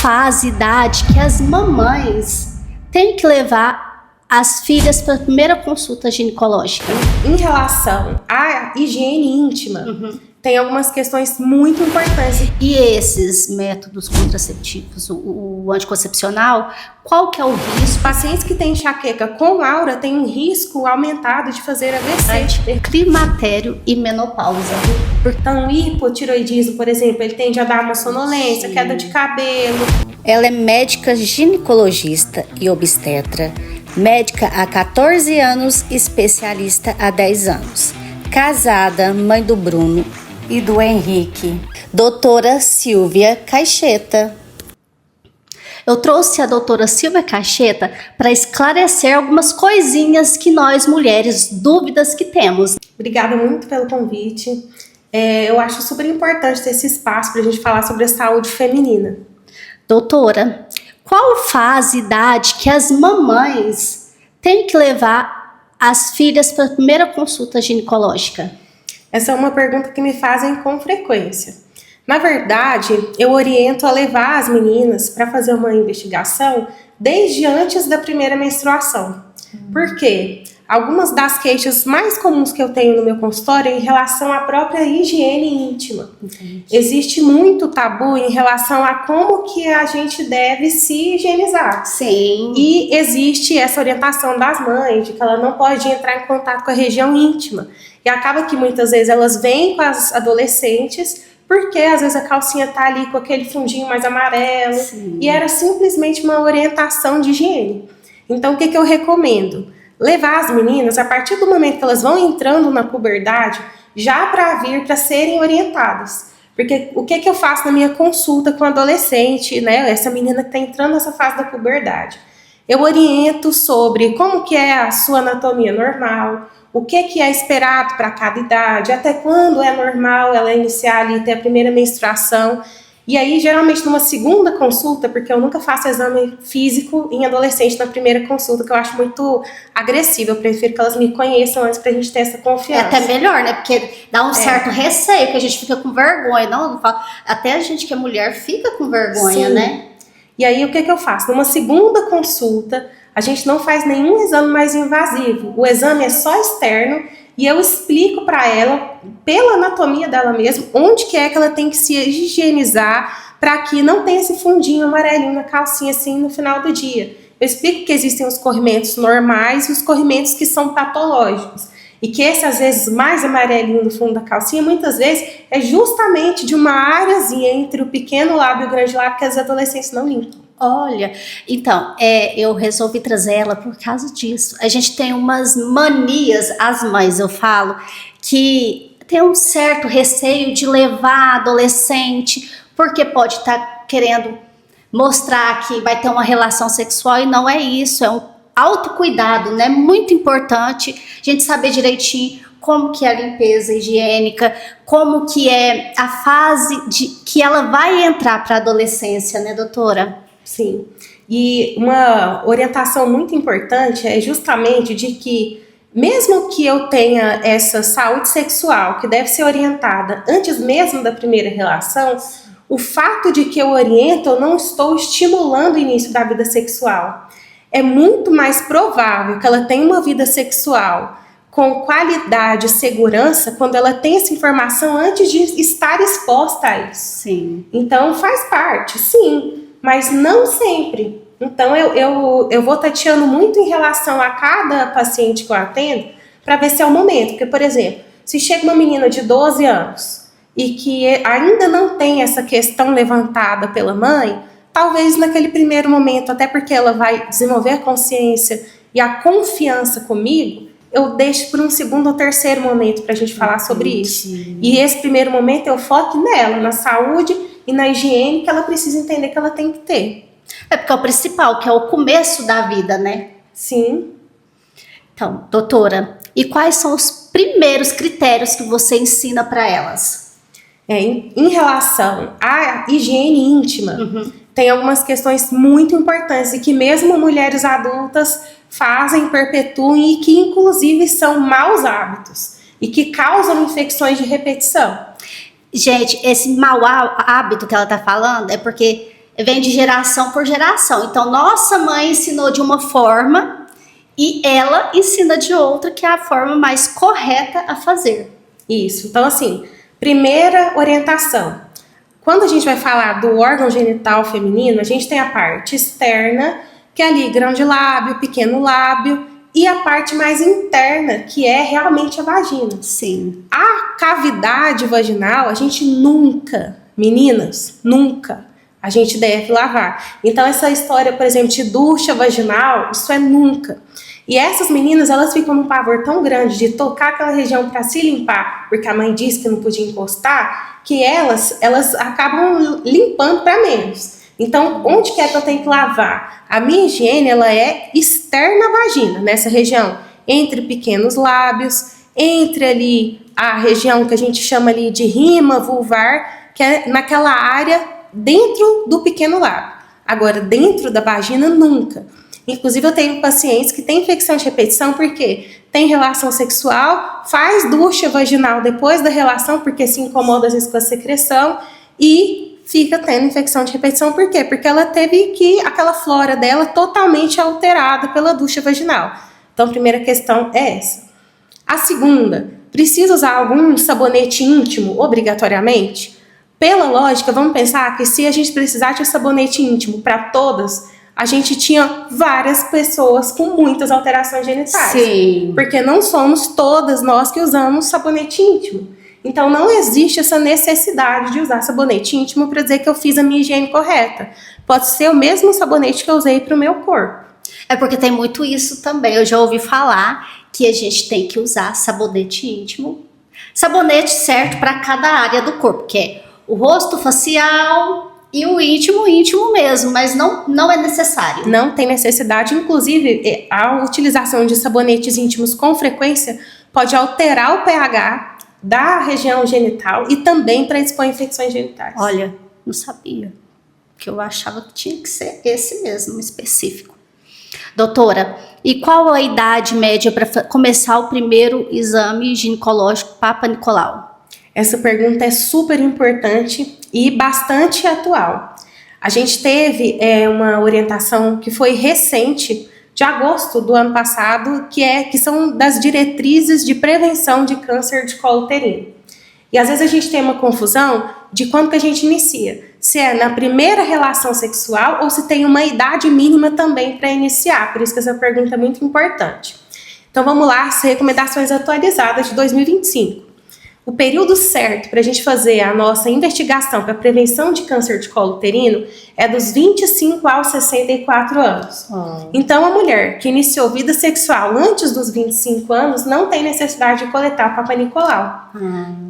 fase, idade que as mamães têm que levar as filhas para a primeira consulta ginecológica? Em relação à higiene íntima, tem algumas questões muito importantes. E esses métodos contraceptivos, o anticoncepcional, qual que é o risco? Pacientes que têm enxaqueca com aura têm um risco aumentado de fazer AVC. Climatério e menopausa. Então, o hipotiroidismo, por exemplo, ele tende a dar uma sonolência, queda de cabelo. Ela é médica ginecologista e obstetra, médica há 14 anos, especialista há 10 anos. Casada, mãe do Bruno e do Henrique. Doutora Silvia Caixeta. Eu trouxe a doutora Silvia Caixeta para esclarecer algumas coisinhas que nós mulheres, dúvidas que temos. Obrigada muito pelo convite. Eu acho super importante ter esse espaço para a gente falar sobre a saúde feminina. Doutora, qual fase, idade que as mamães têm que levar as filhas para a primeira consulta ginecológica? Essa é uma pergunta que me fazem com frequência. Na verdade, eu oriento a levar as meninas para fazer uma investigação desde antes da primeira menstruação. Por quê? Algumas das queixas mais comuns que eu tenho no meu consultório é em relação à própria higiene íntima. Entendi. Existe muito tabu em relação a como que a gente deve se higienizar. Sim. E existe essa orientação das mães de que ela não pode entrar em contato com a região íntima. E acaba que muitas vezes elas vêm com as adolescentes porque às vezes a calcinha tá ali com aquele fundinho mais amarelo. Sim. E era simplesmente uma orientação de higiene. Então o que eu recomendo? Levar as meninas, a partir do momento que elas vão entrando na puberdade, já para vir para serem orientadas. Porque o que eu faço na minha consulta com adolescente, né, essa menina que está entrando nessa fase da puberdade? Eu oriento sobre como que é a sua anatomia normal, o que é esperado para cada idade, até quando é normal ela iniciar ali, ter a primeira menstruação. E aí, geralmente, numa segunda consulta, porque eu nunca faço exame físico em adolescente na primeira consulta, que eu acho muito agressivo. Eu prefiro que elas me conheçam antes pra gente ter essa confiança. É até melhor, né? Porque dá um certo receio, que a gente fica com vergonha. Não falo. Até a gente que é mulher fica com vergonha, sim, né? E aí, o que eu faço? Numa segunda consulta, a gente não faz nenhum exame mais invasivo. O exame é só externo. E eu explico para ela, pela anatomia dela mesma, onde que é que ela tem que se higienizar para que não tenha esse fundinho amarelinho na calcinha assim no final do dia. Eu explico que existem os corrimentos normais e os corrimentos que são patológicos. E que esse, às vezes, mais amarelinho no fundo da calcinha, muitas vezes, é justamente de uma áreazinha entre o pequeno lábio e o grande lábio que as adolescentes não limpam. Olha, então, eu resolvi trazer ela por causa disso. A gente tem umas manias, as mães, eu falo, que tem um certo receio de levar adolescente, porque pode estar querendo mostrar que vai ter uma relação sexual e não é isso, é um autocuidado, né? Muito importante a gente saber direitinho como que é a limpeza higiênica, como que é a fase que ela vai entrar para a adolescência, né, doutora? Sim, e uma orientação muito importante é justamente de que, mesmo que eu tenha essa saúde sexual que deve ser orientada antes mesmo da primeira relação, o fato de que eu oriento, eu não estou estimulando o início da vida sexual. É muito mais provável que ela tenha uma vida sexual com qualidade e segurança quando ela tem essa informação antes de estar exposta a isso. Sim. Então faz parte, sim. Mas não sempre. Então, eu vou tateando muito em relação a cada paciente que eu atendo para ver se é o momento. Porque, por exemplo, se chega uma menina de 12 anos e que ainda não tem essa questão levantada pela mãe, talvez naquele primeiro momento, até porque ela vai desenvolver a consciência e a confiança comigo, eu deixo para um segundo ou terceiro momento para a gente falar sobre isso. E esse primeiro momento eu foco nela, na saúde e na higiene que ela precisa entender que ela tem que ter. É porque é o principal, que é o começo da vida, né? Sim. Então, doutora, e quais são os primeiros critérios que você ensina para elas? Em relação à higiene íntima, tem algumas questões muito importantes e que mesmo mulheres adultas fazem, perpetuam e que inclusive são maus hábitos e que causam infecções de repetição. Gente, esse mau hábito que ela tá falando é porque vem de geração por geração. Então, nossa mãe ensinou de uma forma e ela ensina de outra, que é a forma mais correta a fazer. Isso. Então, assim, primeira orientação. Quando a gente vai falar do órgão genital feminino, a gente tem a parte externa, que é ali grande lábio, pequeno lábio, e a parte mais interna, que é realmente a vagina. Sim. A cavidade vaginal, a gente nunca, meninas, nunca, a gente deve lavar. Então, essa história, por exemplo, de ducha vaginal, isso é nunca. E essas meninas, elas ficam num pavor tão grande de tocar aquela região para se limpar, porque a mãe disse que não podia encostar, que elas acabam limpando para menos. Então, onde que é que eu tenho que lavar? A minha higiene, ela é externa à vagina, nessa região, entre pequenos lábios, entre ali a região que a gente chama ali de rima vulvar, que é naquela área dentro do pequeno lábio. Agora, dentro da vagina, nunca. Inclusive, eu tenho pacientes que têm infecção de repetição porque tem relação sexual, faz ducha vaginal depois da relação, porque se incomoda às vezes com a secreção, e fica tendo infecção de repetição. Por quê? Porque ela teve aquela flora dela totalmente alterada pela ducha vaginal. Então, a primeira questão é essa. A segunda, precisa usar algum sabonete íntimo obrigatoriamente? Pela lógica, vamos pensar que se a gente precisar de um sabonete íntimo para todas, a gente tinha várias pessoas com muitas alterações genitais. Sim. Porque não somos todas nós que usamos sabonete íntimo. Então, não existe essa necessidade de usar sabonete íntimo para dizer que eu fiz a minha higiene correta. Pode ser o mesmo sabonete que eu usei para o meu corpo. É porque tem muito isso também. Eu já ouvi falar que a gente tem que usar sabonete íntimo. Sabonete certo para cada área do corpo, que é o rosto facial e o íntimo mesmo, mas não é necessário. Não tem necessidade. Inclusive, a utilização de sabonetes íntimos com frequência pode alterar o pH da região genital e também predispor a infecções genitais. Olha, não sabia. Que eu achava que tinha que ser esse mesmo, específico. Doutora, e qual a idade média para começar o primeiro exame ginecológico Papa Nicolau? Essa pergunta é super importante e bastante atual. A gente teve uma orientação que foi recente, de agosto do ano passado, que são das diretrizes de prevenção de câncer de colo uterino. E às vezes a gente tem uma confusão de quando que a gente inicia. Se é na primeira relação sexual ou se tem uma idade mínima também para iniciar. Por isso que essa pergunta é muito importante. Então vamos lá, as recomendações atualizadas de 2025. O período certo para a gente fazer a nossa investigação para prevenção de câncer de colo uterino é dos 25 aos 64 anos. Então, a mulher que iniciou vida sexual antes dos 25 anos não tem necessidade de coletar o Papa Nicolau.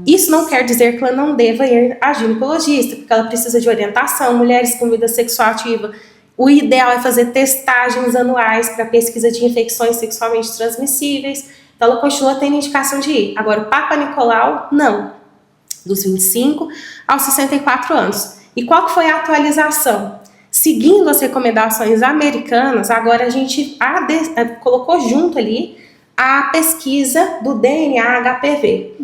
Isso não quer dizer que ela não deva ir a ginecologista, porque ela precisa de orientação. Mulheres com vida sexual ativa, o ideal é fazer testagens anuais para pesquisa de infecções sexualmente transmissíveis. Então, ela continua tendo indicação de ir. Agora, o Papa Nicolau, não. Dos 25 aos 64 anos. E qual que foi a atualização? Seguindo as recomendações americanas, agora a gente colocou junto ali a pesquisa do DNA HPV.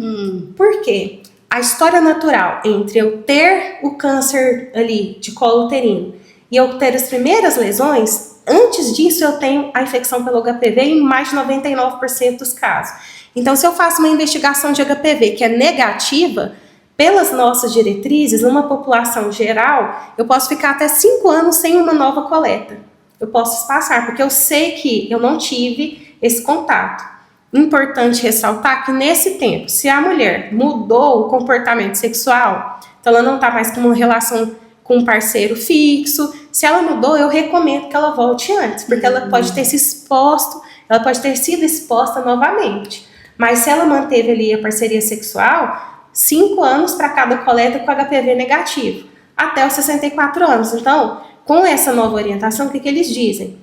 Por quê? A história natural entre eu ter o câncer ali de colo uterino e eu ter as primeiras lesões, antes disso eu tenho a infecção pelo HPV em mais de 99% dos casos. Então, se eu faço uma investigação de HPV que é negativa, pelas nossas diretrizes, numa população geral, eu posso ficar até 5 anos sem uma nova coleta. Eu posso espaçar, porque eu sei que eu não tive esse contato. Importante ressaltar que nesse tempo, se a mulher mudou o comportamento sexual, então ela não está mais com uma relação com um parceiro fixo, se ela mudou, eu recomendo que ela volte antes, porque ela pode ter ela pode ter sido exposta novamente. Mas se ela manteve ali a parceria sexual, 5 anos para cada coleta com HPV negativo, até os 64 anos. Então, com essa nova orientação, o que eles dizem?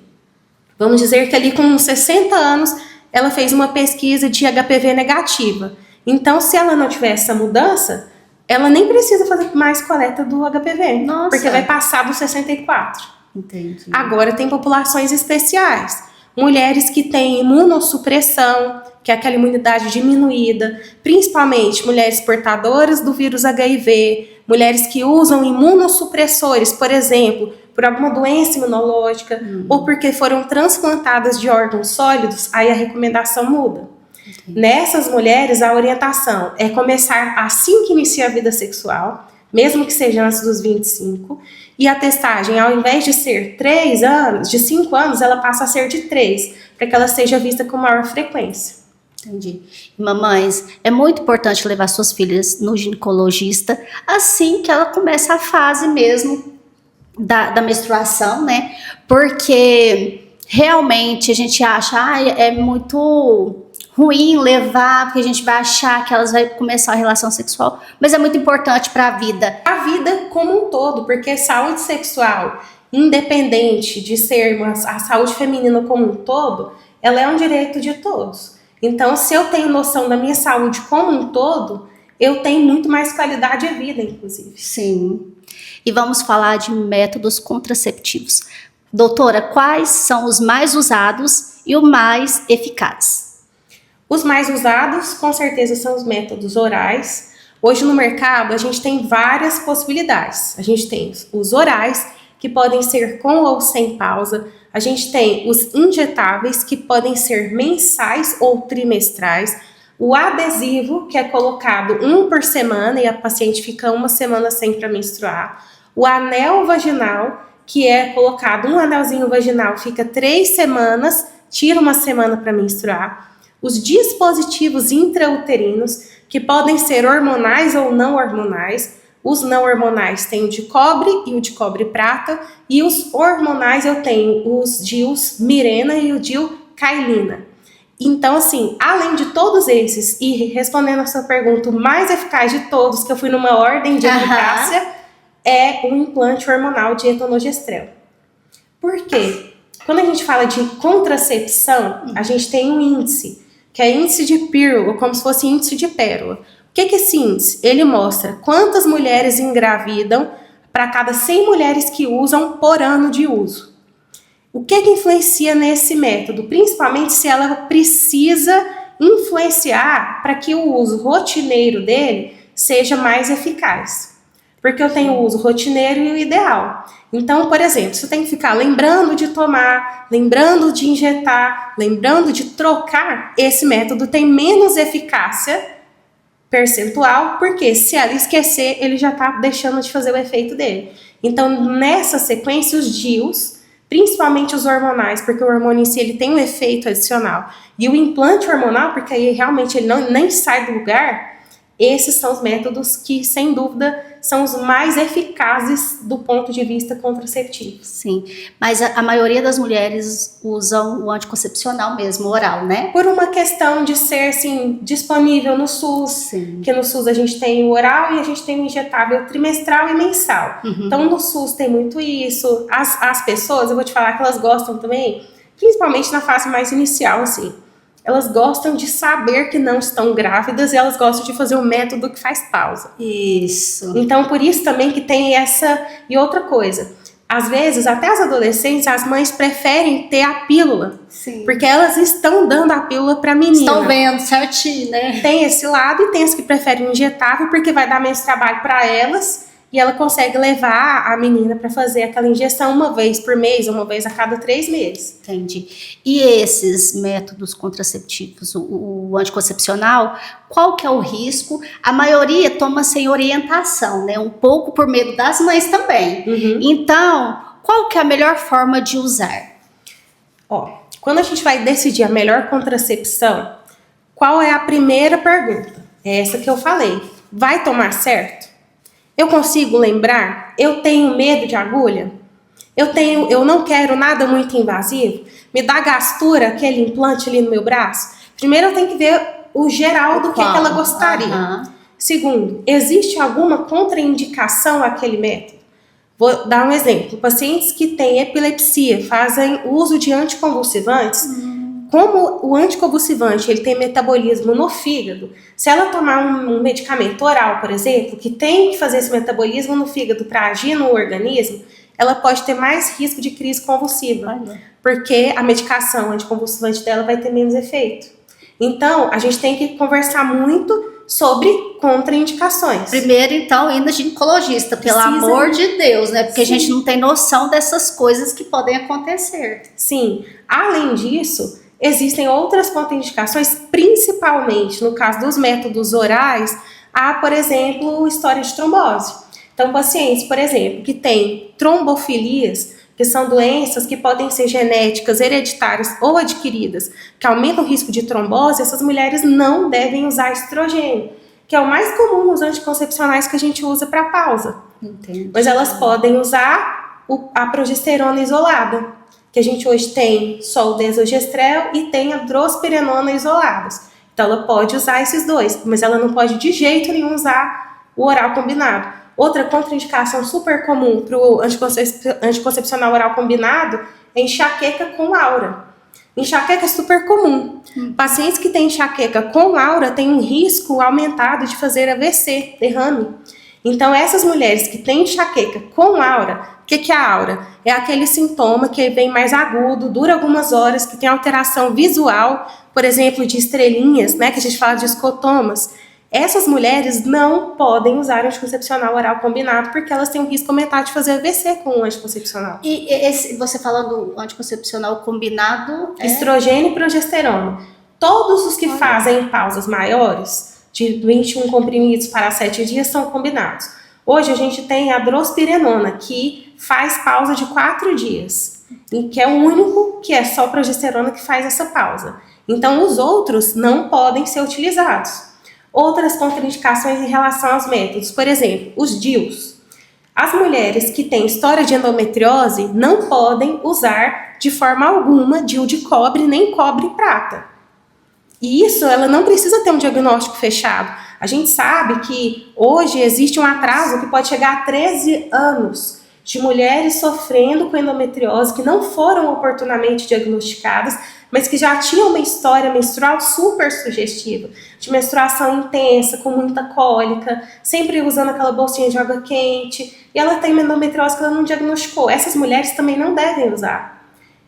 Vamos dizer que ali com 60 anos, ela fez uma pesquisa de HPV negativa. Então, se ela não tiver essa mudança, ela nem precisa fazer mais coleta do HPV. Nossa. Porque vai passar dos 64. Entendi. Agora tem populações especiais. mulheres que têm imunossupressão, que é aquela imunidade diminuída, principalmente mulheres portadoras do vírus HIV, mulheres que usam imunossupressores, por exemplo, por alguma doença imunológica ou porque foram transplantadas de órgãos sólidos, aí a recomendação muda. Nessas mulheres, a orientação é começar assim que inicia a vida sexual, mesmo que seja antes dos 25, e a testagem, ao invés de ser 3 anos, de 5 anos, ela passa a ser de 3, para que ela seja vista com maior frequência. Entendi. Mamães, é muito importante levar suas filhas no ginecologista assim que ela começa a fase mesmo da menstruação, né? Porque realmente a gente acha, é muito ruim levar, porque a gente vai achar que elas vão começar a relação sexual, mas é muito importante para a vida. A vida como um todo, porque saúde sexual, independente de ser a saúde feminina como um todo, ela é um direito de todos. Então, se eu tenho noção da minha saúde como um todo, eu tenho muito mais qualidade de vida, inclusive. Sim. E vamos falar de métodos contraceptivos. Doutora, quais são os mais usados e os mais eficazes? Os mais usados, com certeza, são os métodos orais. Hoje no mercado, a gente tem várias possibilidades. A gente tem os orais, que podem ser com ou sem pausa. A gente tem os injetáveis, que podem ser mensais ou trimestrais. O adesivo, que é colocado 1 por semana e a paciente fica 1 semana sem para menstruar. O anel vaginal, que é colocado um anelzinho vaginal, fica 3 semanas, tira 1 semana para menstruar. Os dispositivos intrauterinos, que podem ser hormonais ou não hormonais. Os não hormonais tem o de cobre e o de cobre prata. E os hormonais eu tenho os DIUs Mirena e o DIU Kailina. Então, assim, além de todos esses, e respondendo a sua pergunta, o mais eficaz de todos, que eu fui numa ordem de eficácia, é o implante hormonal de etonogestrel. Por quê? Quando a gente fala de contracepção, a gente tem um índice, que é índice de Pearl, ou como se fosse índice de pérola. O que é esse índice? Ele mostra quantas mulheres engravidam para cada 100 mulheres que usam por ano de uso. O que influencia nesse método? Principalmente se ela precisa influenciar para que o uso rotineiro dele seja mais eficaz. Porque eu tenho o uso rotineiro e o ideal. Então, por exemplo, você tem que ficar lembrando de tomar, lembrando de injetar, lembrando de trocar. Esse método tem menos eficácia percentual, porque se ela esquecer, ele já está deixando de fazer o efeito dele. Então, nessa sequência, os DIUs, principalmente os hormonais, porque o hormônio em si ele tem um efeito adicional, e o implante hormonal, porque aí realmente ele nem sai do lugar, esses são os métodos que, sem dúvida, são os mais eficazes do ponto de vista contraceptivo. Sim, mas a maioria das mulheres usam o anticoncepcional mesmo, oral, né? Por uma questão de ser, assim, disponível no SUS, Sim. que no SUS a gente tem o oral e a gente tem o injetável trimestral e mensal. Então, no SUS tem muito isso. As pessoas, eu vou te falar que elas gostam também, principalmente na fase mais inicial, assim. Elas gostam de saber que não estão grávidas e elas gostam de fazer um método que faz pausa. Isso. Então, por isso também que tem essa... E outra coisa, às vezes, até as adolescentes, as mães preferem ter a pílula. Sim. Porque elas estão dando a pílula para a menina. Estão vendo certinho, né? Tem esse lado e tem as que preferem injetável porque vai dar menos trabalho para elas e ela consegue levar a menina para fazer aquela injeção 1 vez por mês, ou 1 vez a cada 3 meses. Entendi. E esses métodos contraceptivos, o anticoncepcional, qual que é o risco? A maioria toma sem orientação, né? Um pouco por medo das mães também. Então, qual que é a melhor forma de usar? Ó, quando a gente vai decidir a melhor contracepção, qual é a primeira pergunta? É essa que eu falei. Vai tomar certo? Eu consigo lembrar? Eu tenho medo de agulha? Eu não quero nada muito invasivo? Me dá gastura aquele implante ali no meu braço? Primeiro eu tenho que ver o geral do que ela gostaria. Segundo, existe alguma contraindicação àquele método? Vou dar um exemplo. Pacientes que têm epilepsia fazem uso de anticonvulsivantes. Como o anticonvulsivante ele tem metabolismo no fígado, se ela tomar um medicamento oral, por exemplo, que tem que fazer esse metabolismo no fígado para agir no organismo, ela pode ter mais risco de crise convulsiva, porque a medicação anticonvulsivante dela vai ter menos efeito. Então, a gente tem que conversar muito sobre contraindicações. Primeiro, então, ir no ginecologista, pelo amor de Deus, né? Porque a gente não tem noção dessas coisas que podem acontecer. Sim. Além disso, existem outras contraindicações, principalmente no caso dos métodos orais, há, por exemplo, história de trombose. Então, pacientes, por exemplo, que têm trombofilias, que são doenças que podem ser genéticas, hereditárias ou adquiridas, que aumentam o risco de trombose, essas mulheres não devem usar estrogênio, que é o mais comum nos anticoncepcionais que a gente usa para pausa. Entendi. Mas elas podem usar a progesterona isolada, que a gente hoje tem só o desogestrel e tem a drospirenona isoladas. Então ela pode usar esses dois, mas ela não pode de jeito nenhum usar o oral combinado. Outra contraindicação super comum para o anticoncepcional oral combinado é enxaqueca com aura. Enxaqueca é super comum. Pacientes que têm enxaqueca com aura têm um risco aumentado de fazer AVC, derrame. Então, essas mulheres que têm enxaqueca com aura, o que é a aura? É aquele sintoma que vem mais agudo, dura algumas horas, que tem alteração visual, por exemplo, de estrelinhas, né, que a gente fala de escotomas. Essas mulheres não podem usar anticoncepcional oral combinado porque elas têm um risco aumentado de fazer AVC com o anticoncepcional. E você falando do anticoncepcional combinado... Estrogênio e progesterona. Todos os que fazem pausas maiores, de 21 comprimidos para 7 dias, são combinados. Hoje a gente tem a drospirenona, que faz pausa de 4 dias, que é o único que é só progesterona que faz essa pausa. Então os outros não podem ser utilizados. Outras contraindicações em relação aos métodos, por exemplo, os DIUs. As mulheres que têm história de endometriose não podem usar de forma alguma DIU de cobre nem cobre e prata. E isso, ela não precisa ter um diagnóstico fechado. A gente sabe que hoje existe um atraso que pode chegar a 13 anos de mulheres sofrendo com endometriose que não foram oportunamente diagnosticadas, mas que já tinham uma história menstrual super sugestiva, de menstruação intensa, com muita cólica, sempre usando aquela bolsinha de água quente, e ela tem uma endometriose que ela não diagnosticou. Essas mulheres também não devem usar.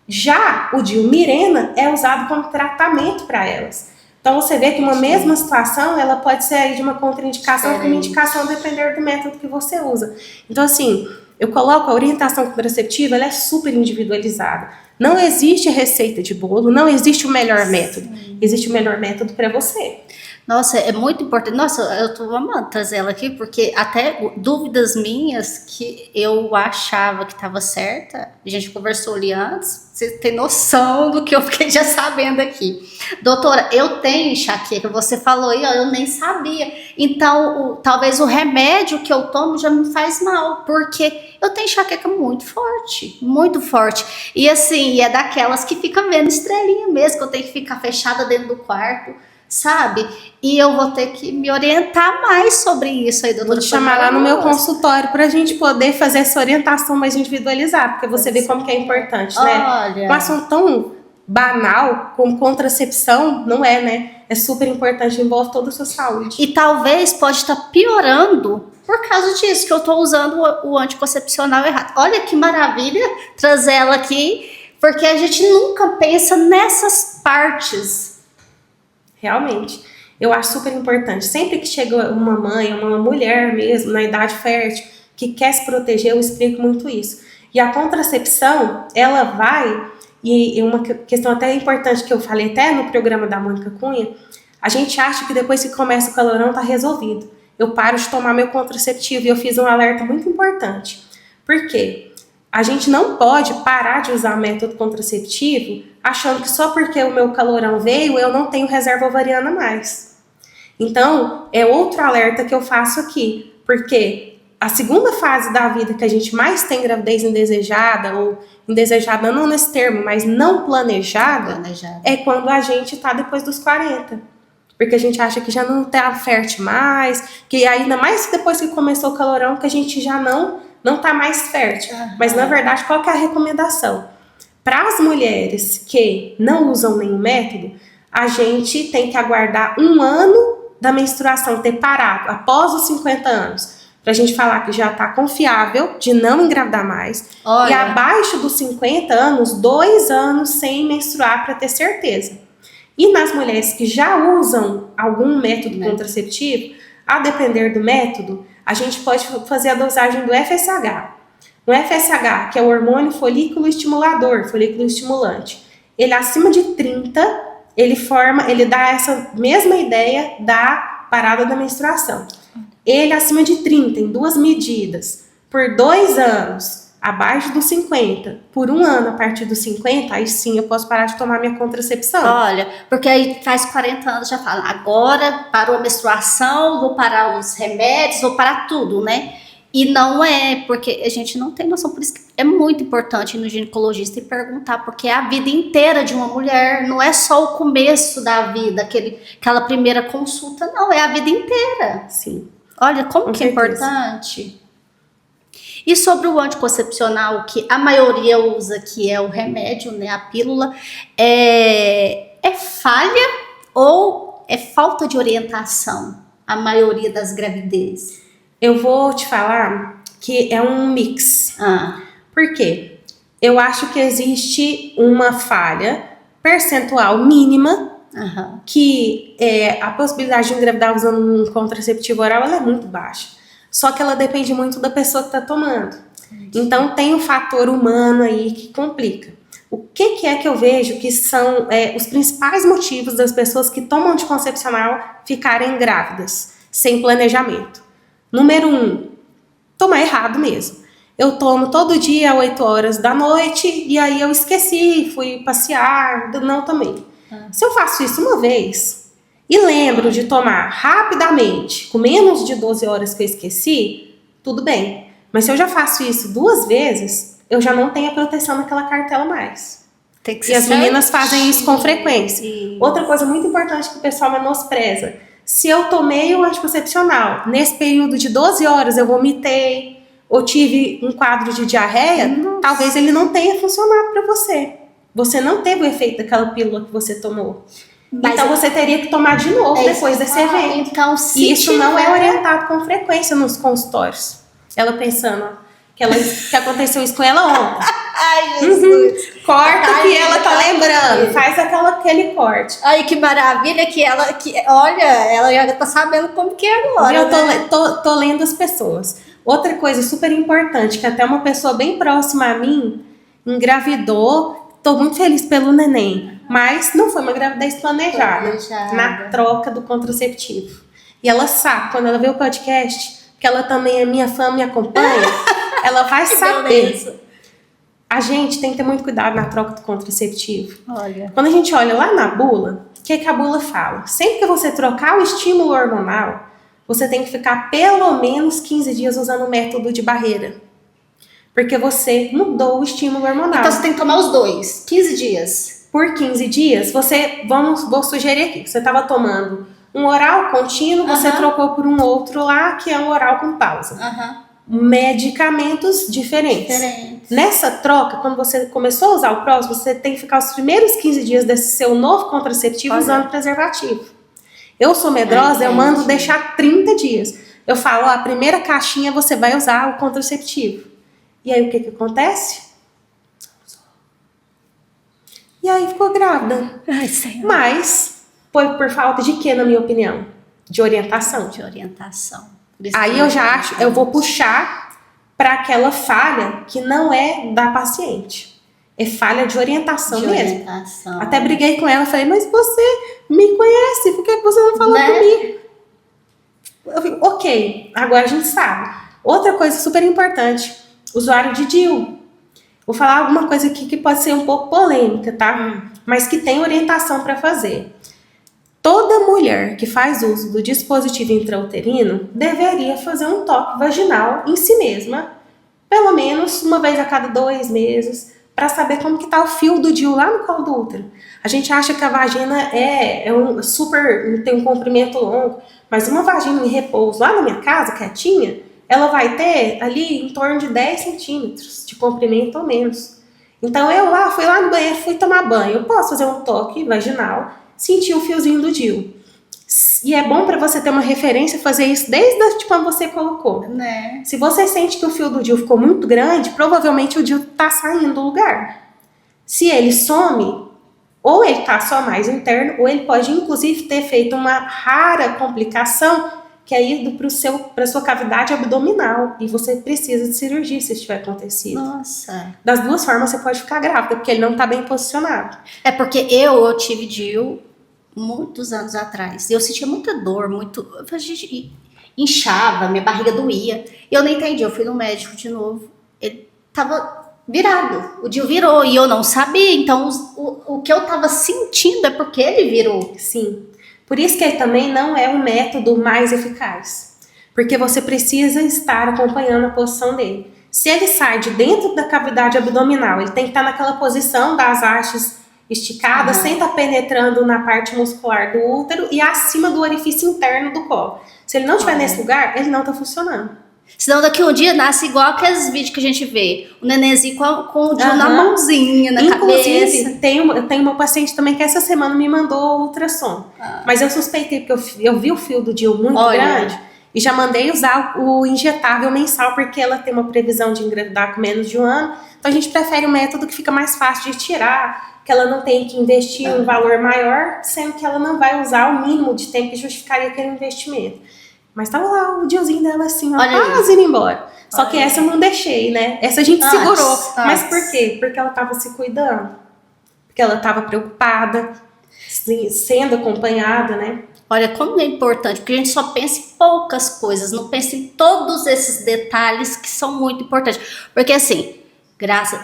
Já o DIU Mirena é usado como tratamento para elas. Então você vê que uma mesma situação, ela pode ser aí de uma contraindicação para uma indicação, depender do método que você usa. Então assim, eu coloco a orientação contraceptiva, ela é super individualizada. Não existe receita de bolo, não existe o melhor método. Existe o melhor método para você. Nossa, é muito importante. Nossa, eu tô amando trazer ela aqui, porque até dúvidas minhas que eu achava que estava certa, a gente conversou ali antes, você tem noção do que eu fiquei já sabendo aqui. Doutora, eu tenho enxaqueca, você falou aí, ó, eu nem sabia. Então, talvez o remédio que eu tomo já me faz mal, porque eu tenho enxaqueca muito forte, muito forte. E assim, é daquelas que fica vendo estrelinha mesmo, que eu tenho que ficar fechada dentro do quarto, sabe? E eu vou ter que me orientar mais sobre isso aí, doutora. Vou te chamar lá no meu consultório para a gente poder fazer essa orientação mais individualizada, porque você vê como que é importante, né? Olha. Um assunto tão banal como contracepção, não é, né? É super importante, envolve toda a sua saúde. E talvez pode estar piorando por causa disso, que eu estou usando o anticoncepcional errado. Olha que maravilha trazer ela aqui, porque a gente nunca pensa nessas partes. Realmente, eu acho super importante. Sempre que chega uma mãe, uma mulher mesmo, na idade fértil, que quer se proteger, eu explico muito isso. E a contracepção, ela vai, e uma questão até importante que eu falei até no programa da Mônica Cunha, a gente acha que depois que começa o calorão tá resolvido. Eu paro de tomar meu contraceptivo e eu fiz um alerta muito importante. Por quê? A gente não pode parar de usar método contraceptivo achando que só porque o meu calorão veio, eu não tenho reserva ovariana mais. Então, é outro alerta que eu faço aqui, porque a segunda fase da vida que a gente mais tem gravidez indesejada, ou indesejada não nesse termo, mas não planejada, é quando a gente está depois dos 40. Porque a gente acha que já não está fértil mais, que ainda mais depois que começou o calorão, que a gente já não está mais fértil. Mas, na verdade, qual que é a recomendação? Para as mulheres que não usam nenhum método, a gente tem que aguardar 1 ano da menstruação ter parado, após os 50 anos, pra gente falar que já tá confiável de não engravidar mais. Olha. E abaixo dos 50 anos, 2 anos sem menstruar para ter certeza. E nas mulheres que já usam algum método contraceptivo, a depender do método, a gente pode fazer a dosagem do FSH. O FSH, que é o hormônio folículo estimulador, folículo estimulante, ele acima de 30, ele dá essa mesma ideia da parada da menstruação. Ele acima de 30, em 2 medidas, por 2 anos, abaixo dos 50, por 1 ano a partir dos 50, aí sim eu posso parar de tomar minha contracepção. Olha, porque aí faz 40 anos já fala, agora parou a menstruação, vou parar os remédios, vou parar tudo, né? E não é, porque a gente não tem noção, por isso que é muito importante ir no ginecologista e perguntar, porque é a vida inteira de uma mulher, não é só o começo da vida, aquela primeira consulta, não, é a vida inteira. Sim. Olha, como Com que é certeza. importante. E sobre o anticoncepcional, que a maioria usa, que é o remédio, né, a pílula, é falha ou é falta de orientação a maioria das gravidezes? Eu vou te falar que é um mix. Por quê? Eu acho que existe uma falha percentual mínima que a possibilidade de engravidar usando um contraceptivo oral ela é muito baixa. Só que ela depende muito da pessoa que está tomando. Então tem um fator humano aí que complica. O que é que eu vejo que são os principais motivos das pessoas que tomam anticoncepcional ficarem grávidas, sem planejamento? Número 1, tomar errado mesmo. Eu tomo todo dia às 8 horas da noite e aí eu esqueci, fui passear, não tomei. Se eu faço isso uma vez e lembro de tomar rapidamente, com menos de 12 horas que eu esqueci, tudo bem. Mas se eu já faço isso 2 vezes, eu já não tenho a proteção naquela cartela mais. Tem que ser E as meninas fazem isso com frequência. Isso. Outra coisa muito importante que o pessoal menospreza. Se eu tomei o anticoncepcional, nesse período de 12 horas eu vomitei, ou tive um quadro de diarreia, talvez ele não tenha funcionado para você. Você não teve o efeito daquela pílula que você tomou. Mas então você teria que tomar de novo depois desse evento. Então, e isso não é orientado com frequência nos consultórios. Ela pensando que aconteceu isso com ela ontem. Ai, Jesus. Corta que ela tá lembrando. Faz aquele corte. Ai, que maravilha olha, ela já tá sabendo como que é agora. Eu tô lendo as pessoas. Outra coisa super importante, que até uma pessoa bem próxima a mim engravidou. Tô muito feliz pelo neném. Mas não foi uma gravidez planejada. Na troca do contraceptivo. E ela sabe, quando ela vê o podcast, que ela também é minha fã, me acompanha, ela vai saber. A gente tem que ter muito cuidado na troca do contraceptivo. Olha. Quando a gente olha lá na bula, o que a bula fala? Sempre que você trocar o estímulo hormonal, você tem que ficar pelo menos 15 dias usando o método de barreira. Porque você mudou o estímulo hormonal. Então você tem que tomar os 2, 15 dias. Por 15 dias, vou sugerir aqui, você estava tomando um oral contínuo, você trocou por um outro lá, que é um oral com pausa. Medicamentos diferentes. Nessa troca, quando você começou a usar o próximo, você tem que ficar os primeiros 15 dias desse seu novo contraceptivo usando preservativo. Eu sou medrosa, eu mando deixar 30 dias. Eu falo, a primeira caixinha você vai usar o contraceptivo. E aí o que acontece? E aí ficou grávida. Ai, Senhor. Mas foi por falta de quê, na minha opinião? De orientação. De orientação. Aí eu já acho, eu vou puxar para aquela falha que não é da paciente. É falha de orientação mesmo. Até briguei com ela, falei, mas você me conhece, por que você não falou comigo? Eu falei, ok, agora a gente sabe. Outra coisa super importante, usuário de DIU. Vou falar alguma coisa aqui que pode ser um pouco polêmica, tá? Mas que tem orientação para fazer. Toda mulher que faz uso do dispositivo intrauterino deveria fazer um toque vaginal em si mesma, pelo menos uma vez a cada 2 meses, para saber como que tá o fio do DIU lá no colo do útero. A gente acha que a vagina tem um comprimento longo, mas uma vagina em repouso lá na minha casa, quietinha, ela vai ter ali em torno de 10 centímetros de comprimento ou menos. Então eu fui lá no banheiro, fui tomar banho, eu posso fazer um toque vaginal, sentir o fiozinho do DIU. E é bom para você ter uma referência, fazer isso desde tipo, quando você colocou. Né? Se você sente que o fio do DIU ficou muito grande, provavelmente o DIU tá saindo do lugar. Se ele some, ou ele tá só mais interno, ou ele pode inclusive ter feito uma rara complicação que é ido para sua cavidade abdominal. E você precisa de cirurgia se isso tiver acontecido. Nossa. Das duas formas você pode ficar grávida, porque ele não tá bem posicionado. É porque eu tive DIU muitos anos atrás. Eu sentia muita dor, a gente inchava, minha barriga doía. Eu não entendi, eu fui no médico de novo. Ele tava virado, o DIU virou e eu não sabia. Então o que eu tava sentindo é porque ele virou. Sim. Por isso que ele também não é o método mais eficaz. Porque você precisa estar acompanhando a posição dele. Se ele sai de dentro da cavidade abdominal, ele tem que estar naquela posição das hastes esticadas, sem estar penetrando na parte muscular do útero e acima do orifício interno do colo. Se ele não estiver nesse lugar, ele não está funcionando. Senão daqui um dia nasce igual aqueles vídeos que a gente vê. O nenenzinho com o DIU na mãozinha, na cabeça. Inclusive, tem uma paciente também que essa semana me mandou ultrassom. Mas eu suspeitei, porque eu vi o fio do DIU muito grande. E já mandei usar o injetável mensal, porque ela tem uma previsão de engravidar com menos de 1 ano. Então a gente prefere um método que fica mais fácil de tirar, que ela não tem que investir um valor maior, sendo que ela não vai usar o mínimo de tempo que justificaria aquele investimento. Mas tava lá o DIUzinho dela assim, ó, quase indo embora. Só que essa eu não deixei, né? Essa a gente segurou. Mas por quê? Porque ela tava se cuidando. Porque ela tava preocupada, sendo acompanhada, né? Olha como é importante, porque a gente só pensa em poucas coisas, não pensa em todos esses detalhes que são muito importantes. Porque assim,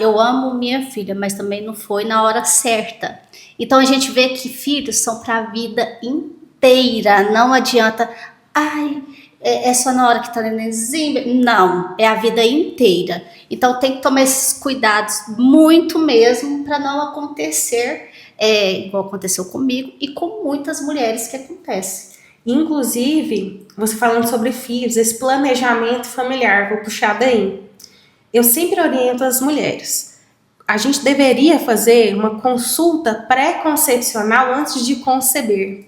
eu amo minha filha, mas também não foi na hora certa. Então a gente vê que filhos são para a vida inteira, não adianta, é só na hora que tá nenenzinho. Não, é a vida inteira. Então tem que tomar esses cuidados muito mesmo para não acontecer igual aconteceu comigo e com muitas mulheres que acontece. Inclusive, você falando sobre filhos, esse planejamento familiar, vou puxar daí. Eu sempre oriento as mulheres. A gente deveria fazer uma consulta pré-concepcional antes de conceber.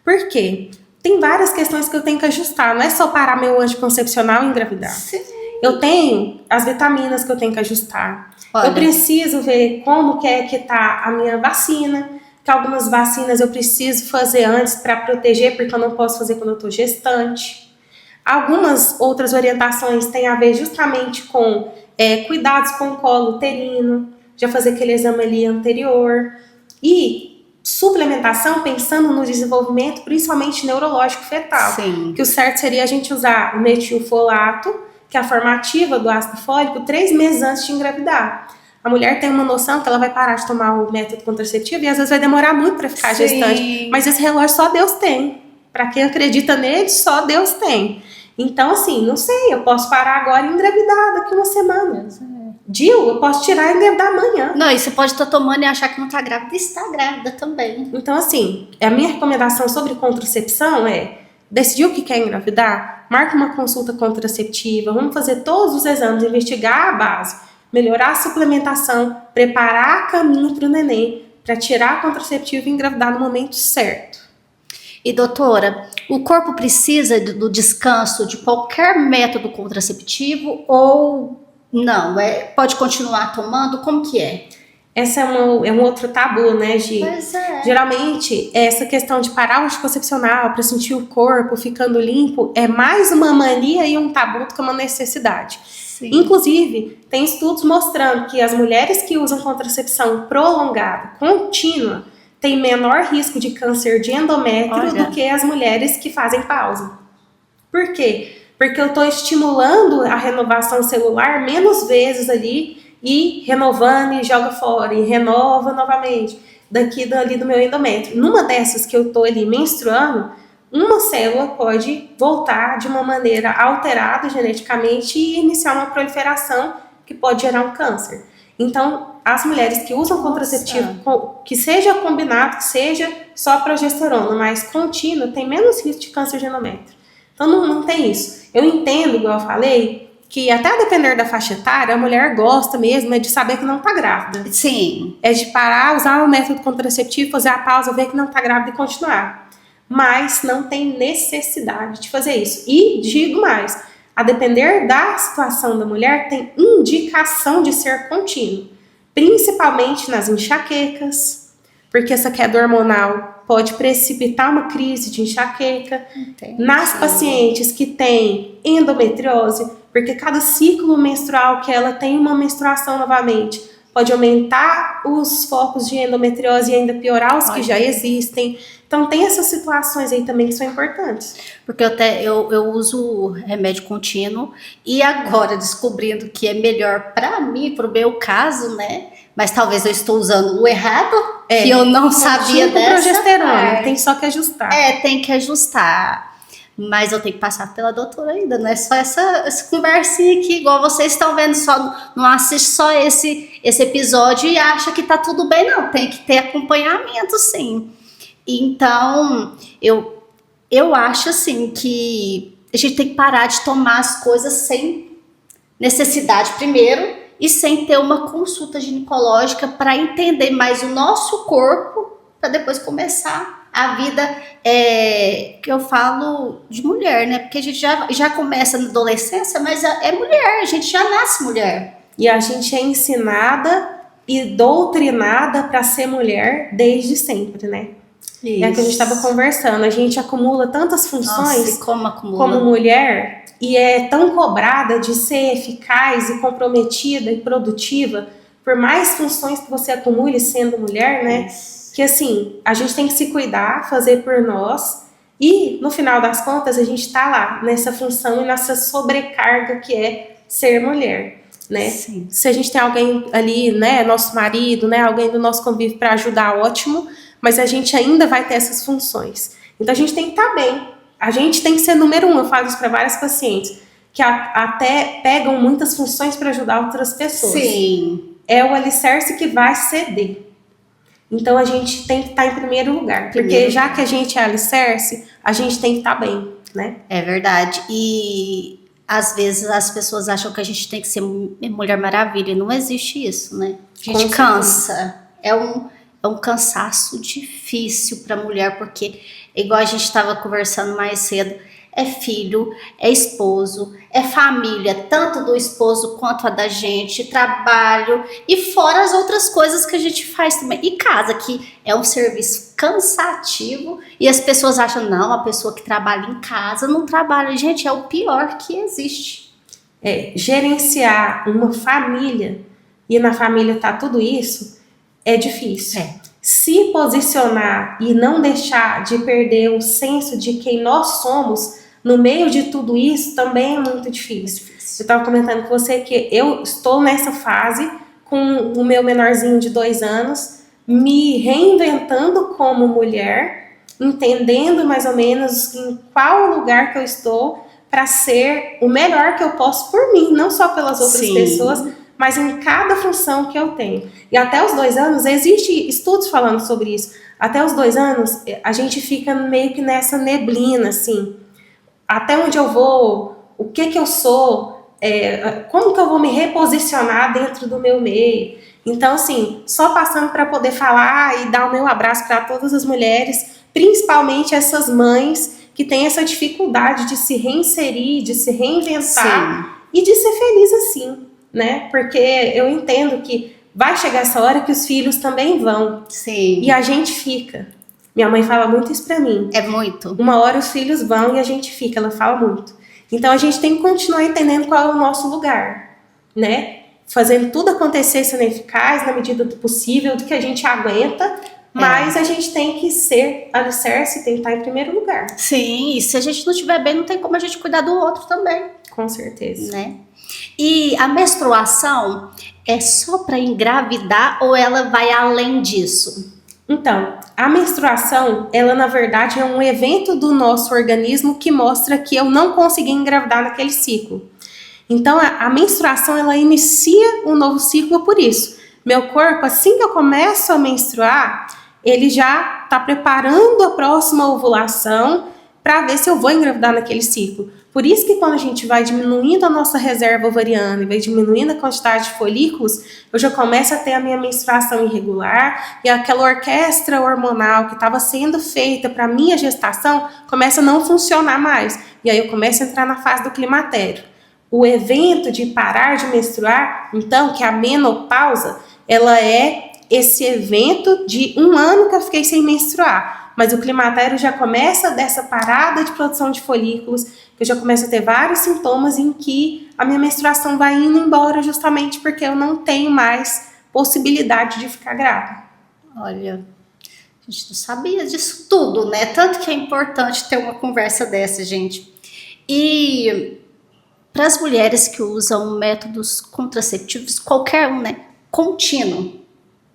Por quê? Tem várias questões que eu tenho que ajustar. Não é só parar meu anticoncepcional e engravidar. Sim. Eu tenho as vitaminas que eu tenho que ajustar. Olha. Eu preciso ver como que tá a minha vacina. Que algumas vacinas eu preciso fazer antes para proteger, porque eu não posso fazer quando eu estou gestante. Algumas outras orientações têm a ver justamente com cuidados com o colo uterino, já fazer aquele exame ali anterior. E suplementação pensando no desenvolvimento, principalmente neurológico fetal. Sim. Que o certo seria a gente usar o metilfolato, que é a forma ativa do ácido fólico, 3 meses antes de engravidar. A mulher tem uma noção que ela vai parar de tomar o método contraceptivo e às vezes vai demorar muito para ficar gestante. Mas esse relógio só Deus tem. Para quem acredita nele, só Deus tem. Então, assim, não sei, eu posso parar agora e engravidar daqui 1 semana. DIU, eu posso tirar e engravidar amanhã. Não, e você pode estar tomando e achar que não está grávida e está grávida também. Então, assim, a minha recomendação sobre contracepção é: decidiu que quer engravidar? Marca uma consulta contraceptiva, vamos fazer todos os exames, investigar a base, melhorar a suplementação, preparar caminho para o neném, para tirar a contraceptiva e engravidar no momento certo. E doutora, o corpo precisa do descanso de qualquer método contraceptivo ou não? Pode continuar tomando? Como que é? Essa é um outro tabu, né, Gi? Pois é. Geralmente, essa questão de parar o anticoncepcional para sentir o corpo ficando limpo é mais uma mania e um tabu do que uma necessidade. Sim. Inclusive, tem estudos mostrando que as mulheres que usam contracepção prolongada, contínua, têm menor risco de câncer de endométrio do que as mulheres que fazem pausa. Por quê? Porque eu estou estimulando a renovação celular menos vezes ali e renovando e joga fora e renova novamente dali do meu endométrio. Numa dessas que eu estou ali menstruando, uma célula pode voltar de uma maneira alterada geneticamente e iniciar uma proliferação que pode gerar um câncer. Então, as mulheres que usam contraceptivo, que seja combinado, que seja só progesterona, mas contínuo, tem menos risco de câncer de endométrio. Então, não tem isso. Eu entendo, igual eu falei, que até depender da faixa etária, a mulher gosta mesmo de saber que não está grávida. Sim. É de parar, usar o método contraceptivo, fazer a pausa, ver que não está grávida e continuar. mas não tem necessidade de fazer isso. E digo mais, a depender da situação da mulher, tem indicação de ser contínuo, principalmente nas enxaquecas, porque essa queda hormonal pode precipitar uma crise de enxaqueca. Entendi. Nas pacientes que têm endometriose, porque cada ciclo menstrual que ela tem uma menstruação novamente, pode aumentar os focos de endometriose e ainda piorar os que já existem. Então tem essas situações aí também que são importantes. Porque eu uso remédio contínuo e agora descobrindo que é melhor para mim, pro meu caso, né? Mas talvez eu estou usando o errado, que eu não sabia dessa progesterona, parte. tem só que ajustar. Tem que ajustar. Mas eu tenho que passar pela doutora ainda, não é só essa conversinha aqui, igual vocês estão vendo, só não assiste só esse episódio e acha que tá tudo bem, não. Tem que ter acompanhamento, sim. Então, eu acho assim que a gente tem que parar de tomar as coisas sem necessidade primeiro e sem ter uma consulta ginecológica para entender mais o nosso corpo, para depois começar a vida que eu falo de mulher, né? Porque a gente já começa na adolescência, mas é mulher, a gente já nasce mulher. E a gente é ensinada e doutrinada para ser mulher desde sempre, né? Isso. É o que a gente estava conversando. A gente acumula tantas funções como mulher e é tão cobrada de ser eficaz e comprometida e produtiva por mais funções que você acumule sendo mulher, né? Isso. Que assim, a gente tem que se cuidar, fazer por nós e no final das contas a gente tá lá nessa função e nessa sobrecarga que é ser mulher, né? Sim. Se a gente tem alguém ali, né, nosso marido, né, alguém do nosso convívio para ajudar, ótimo, mas a gente ainda vai ter essas funções. Então a gente tem que estar bem, a gente tem que ser número 1, eu falo isso para várias pacientes, que até pegam muitas funções para ajudar outras pessoas. Sim. É o alicerce que vai ceder. Então a gente tem que estar em primeiro lugar, porque já que a gente é alicerce, a gente tem que estar bem, né? É verdade. E às vezes as pessoas acham que a gente tem que ser Mulher Maravilha, e não existe isso, né? A gente cansa. É um cansaço difícil para a mulher, porque igual a gente estava conversando mais cedo, é filho, é esposo, é família, tanto do esposo quanto a da gente, trabalho e fora as outras coisas que a gente faz também. E casa, que é um serviço cansativo e as pessoas acham, não, a pessoa que trabalha em casa não trabalha. Gente, é o pior que existe. Gerenciar uma família e na família tá tudo isso é difícil. Se posicionar e não deixar de perder o senso de quem nós somos no meio de tudo isso também é muito difícil. Eu estava comentando com você que eu estou nessa fase com o meu menorzinho de 2 anos, me reinventando como mulher, entendendo mais ou menos em qual lugar que eu estou para ser o melhor que eu posso por mim, não só pelas outras pessoas, mas em cada função que eu tenho. E até os 2 anos, existe estudos falando sobre isso, até os 2 anos a gente fica meio que nessa neblina, assim, até onde eu vou, o que eu sou, como que eu vou me reposicionar dentro do meu meio. Então, assim, só passando para poder falar e dar o meu abraço para todas as mulheres, principalmente essas mães que têm essa dificuldade de se reinserir, de se reinventar e de ser feliz assim, né? Porque eu entendo que vai chegar essa hora que os filhos também vão. Sim. E a gente fica. Minha mãe fala muito isso pra mim. É muito. Uma hora os filhos vão e a gente fica, ela fala muito. Então a gente tem que continuar entendendo qual é o nosso lugar, né? Fazendo tudo acontecer sendo eficaz na medida do possível, do que a gente aguenta, mas a gente tem que ser alicerce, tem que estar em primeiro lugar. Sim, e se a gente não estiver bem, não tem como a gente cuidar do outro também. Com certeza. Né? E a menstruação é só para engravidar ou ela vai além disso? Então, a menstruação, ela na verdade é um evento do nosso organismo que mostra que eu não consegui engravidar naquele ciclo. Então, a menstruação, ela inicia um novo ciclo por isso. Meu corpo, assim que eu começo a menstruar, ele já está preparando a próxima ovulação para ver se eu vou engravidar naquele ciclo. Por isso que quando a gente vai diminuindo a nossa reserva ovariana e vai diminuindo a quantidade de folículos, eu já começo a ter a minha menstruação irregular e aquela orquestra hormonal que estava sendo feita para minha gestação começa a não funcionar mais. E aí eu começo a entrar na fase do climatério. O evento de parar de menstruar, então, que é a menopausa, ela é esse evento de 1 ano que eu fiquei sem menstruar. Mas o climatério já começa dessa parada de produção de folículos, que eu já começo a ter vários sintomas em que a minha menstruação vai indo embora justamente porque eu não tenho mais possibilidade de ficar grávida. Olha, a gente não sabia disso tudo, né? Tanto que é importante ter uma conversa dessa, gente. E para as mulheres que usam métodos contraceptivos, qualquer um, né? Contínuo,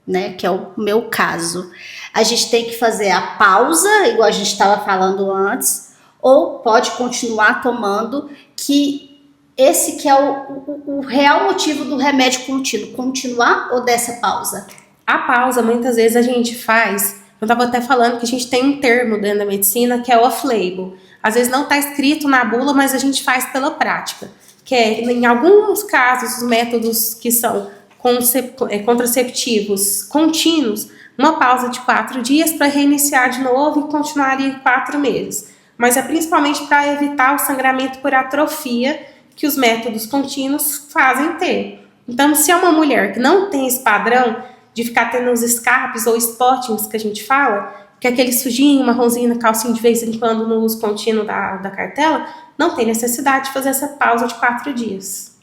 né? Que é o meu caso. A gente tem que fazer a pausa, igual a gente estava falando antes, ou pode continuar tomando, que esse que é o real motivo do remédio contínuo, continuar ou dessa pausa? A pausa, muitas vezes a gente faz, eu estava até falando que a gente tem um termo dentro da medicina que é off-label. Às vezes não está escrito na bula, mas a gente faz pela prática. Que é, em alguns casos, os métodos que são contraceptivos contínuos, uma pausa de 4 dias para reiniciar de novo e continuar ali 4 meses. Mas é principalmente para evitar o sangramento por atrofia que os métodos contínuos fazem ter. Então, se é uma mulher que não tem esse padrão de ficar tendo os escapes ou spottings que a gente fala, que é aquele sujinho, marronzinho na calcinha de vez em quando no uso contínuo da cartela, não tem necessidade de fazer essa pausa de 4 dias.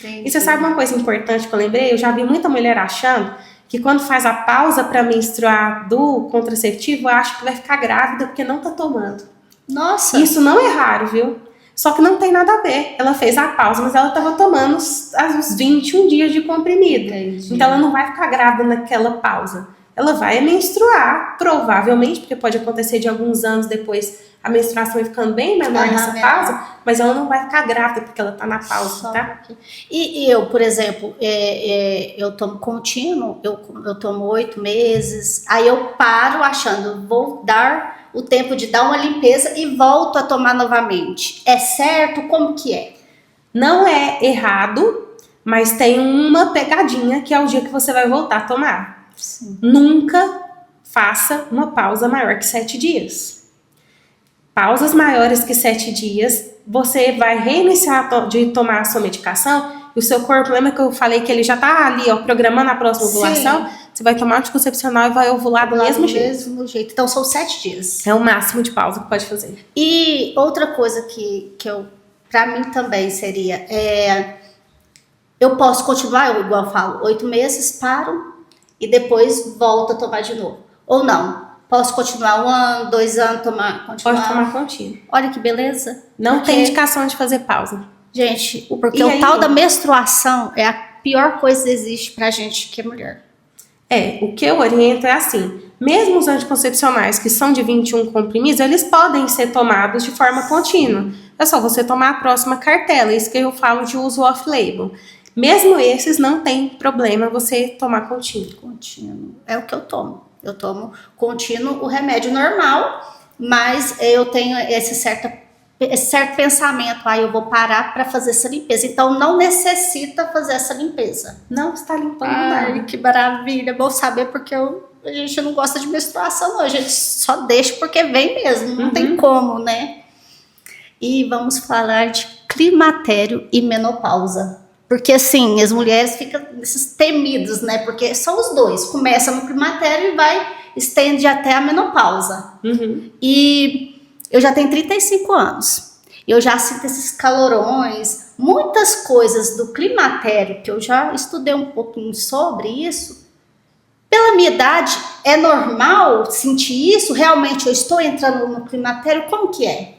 E você sabe uma coisa importante que eu lembrei? Eu já vi muita mulher achando que quando faz a pausa para menstruar do contraceptivo, acha que vai ficar grávida porque não tá tomando. Nossa! Isso não é raro, viu? Só que não tem nada a ver. Ela fez a pausa, mas ela estava tomando os 21 dias de comprimido. Entendi. Então ela não vai ficar grávida naquela pausa. Ela vai menstruar, provavelmente, porque pode acontecer de alguns anos depois a menstruação vai ficando bem menor nessa pausa, mas ela não vai ficar grávida porque ela tá na pausa, tá? E eu, por exemplo, eu tomo contínuo, eu tomo 8 meses, aí eu paro achando, vou dar o tempo de dar uma limpeza e volto a tomar novamente. É certo? Como que é? Não é errado, mas tem uma pegadinha que é o dia que você vai voltar a tomar. Sim. Nunca faça uma pausa maior que 7 dias. Pausas maiores que 7 dias, você vai reiniciar de tomar a sua medicação e o seu corpo, lembra que eu falei que ele já tá ali, ó, programando a próxima ovulação? Sim. Você vai tomar anticoncepcional e vai ovular do mesmo jeito. Então são 7 dias. É o máximo de pausa que pode fazer. E outra coisa que eu, pra mim também seria, eu posso continuar, igual eu falo, 8 meses, paro e depois volto a tomar de novo. Ou não? Posso continuar 1 ano, 2 anos, continuar? Pode tomar contínuo. Olha que beleza. Não tem indicação de fazer pausa. Gente, porque o tal da menstruação é a pior coisa que existe pra gente que é mulher. O que eu oriento é assim, mesmo os anticoncepcionais que são de 21 comprimidos, eles podem ser tomados de forma contínua. É só você tomar a próxima cartela, isso que eu falo de uso off-label. Mesmo esses, não tem problema você tomar contínuo. Contínuo. É o que eu tomo. Eu tomo contínuo o remédio normal, mas eu tenho esse certo pensamento, eu vou parar para fazer essa limpeza. Então, não necessita fazer essa limpeza. Não está limpando nada. Que maravilha. Bom saber, porque a gente não gosta de menstruação, não. A gente só deixa porque vem mesmo. Não tem como, né? E vamos falar de climatério e menopausa. Porque, assim, as mulheres ficam esses temidos, né? Porque são os dois. Começa no climatério e estende até a menopausa. E eu já tenho 35 anos. Eu já sinto esses calorões, muitas coisas do climatério, que eu já estudei um pouquinho sobre isso. Pela minha idade, é normal sentir isso? Realmente eu estou entrando no climatério? Como que é?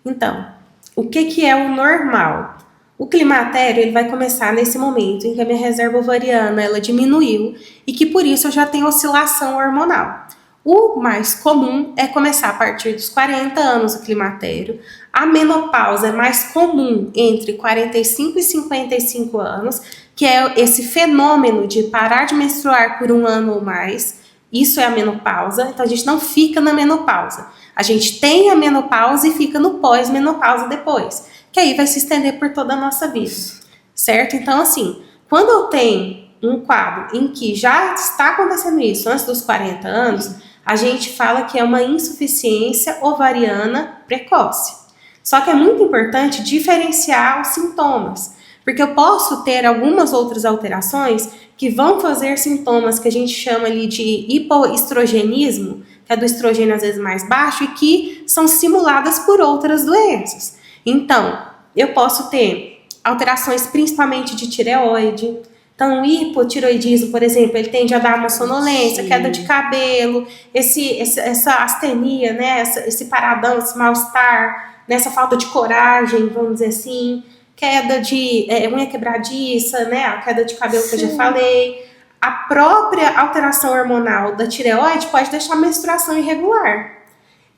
Então, o que é o normal? O climatério ele vai começar nesse momento em que a minha reserva ovariana ela diminuiu e que por isso eu já tenho oscilação hormonal. O mais comum é começar a partir dos 40 anos o climatério. A menopausa é mais comum entre 45 e 55 anos, que é esse fenômeno de parar de menstruar por 1 ano ou mais. Isso é a menopausa, então a gente não fica na menopausa. A gente tem a menopausa e fica no pós-menopausa depois, que aí vai se estender por toda a nossa vida, certo? Então, assim, quando eu tenho um quadro em que já está acontecendo isso antes dos 40 anos, a gente fala que é uma insuficiência ovariana precoce. Só que é muito importante diferenciar os sintomas, porque eu posso ter algumas outras alterações que vão fazer sintomas que a gente chama ali de hipoestrogenismo, que é do estrogênio às vezes mais baixo, e que são simuladas por outras doenças. Então, eu posso ter alterações principalmente de tireoide. Então, o hipotiroidismo, por exemplo, ele tende a dar uma sonolência, queda de cabelo, essa astenia, né? Esse paradão, esse mal-estar, essa falta de coragem, vamos dizer assim, queda de unha quebradiça, né? A queda de cabelo que eu já falei. A própria alteração hormonal da tireoide pode deixar a menstruação irregular.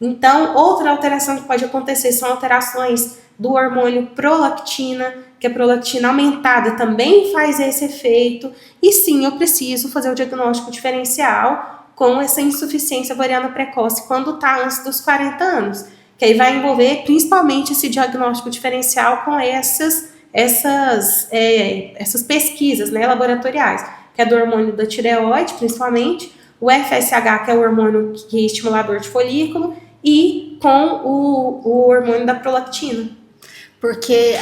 Então, outra alteração que pode acontecer são alterações do hormônio prolactina, que a prolactina aumentada também faz esse efeito. E sim, eu preciso fazer o diagnóstico diferencial com essa insuficiência ovariana precoce quando está antes dos 40 anos. Que aí vai envolver principalmente esse diagnóstico diferencial com essas pesquisas, né, laboratoriais, que é do hormônio da tireoide, principalmente, o FSH, que é o hormônio que é estimulador de folículo, e com o hormônio da prolactina. Porque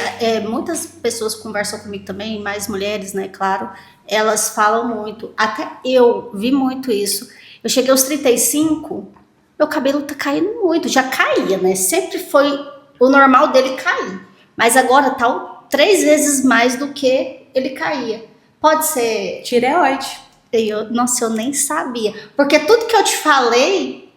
muitas pessoas conversam comigo também, mais mulheres, né, claro, elas falam muito, até eu vi muito isso. Eu cheguei aos 35, meu cabelo tá caindo muito, já caía, né, sempre foi o normal dele cair, mas agora tá 3 vezes mais do que ele caía. Pode ser... Tireoide. Nossa, eu nem sabia, porque tudo que eu te falei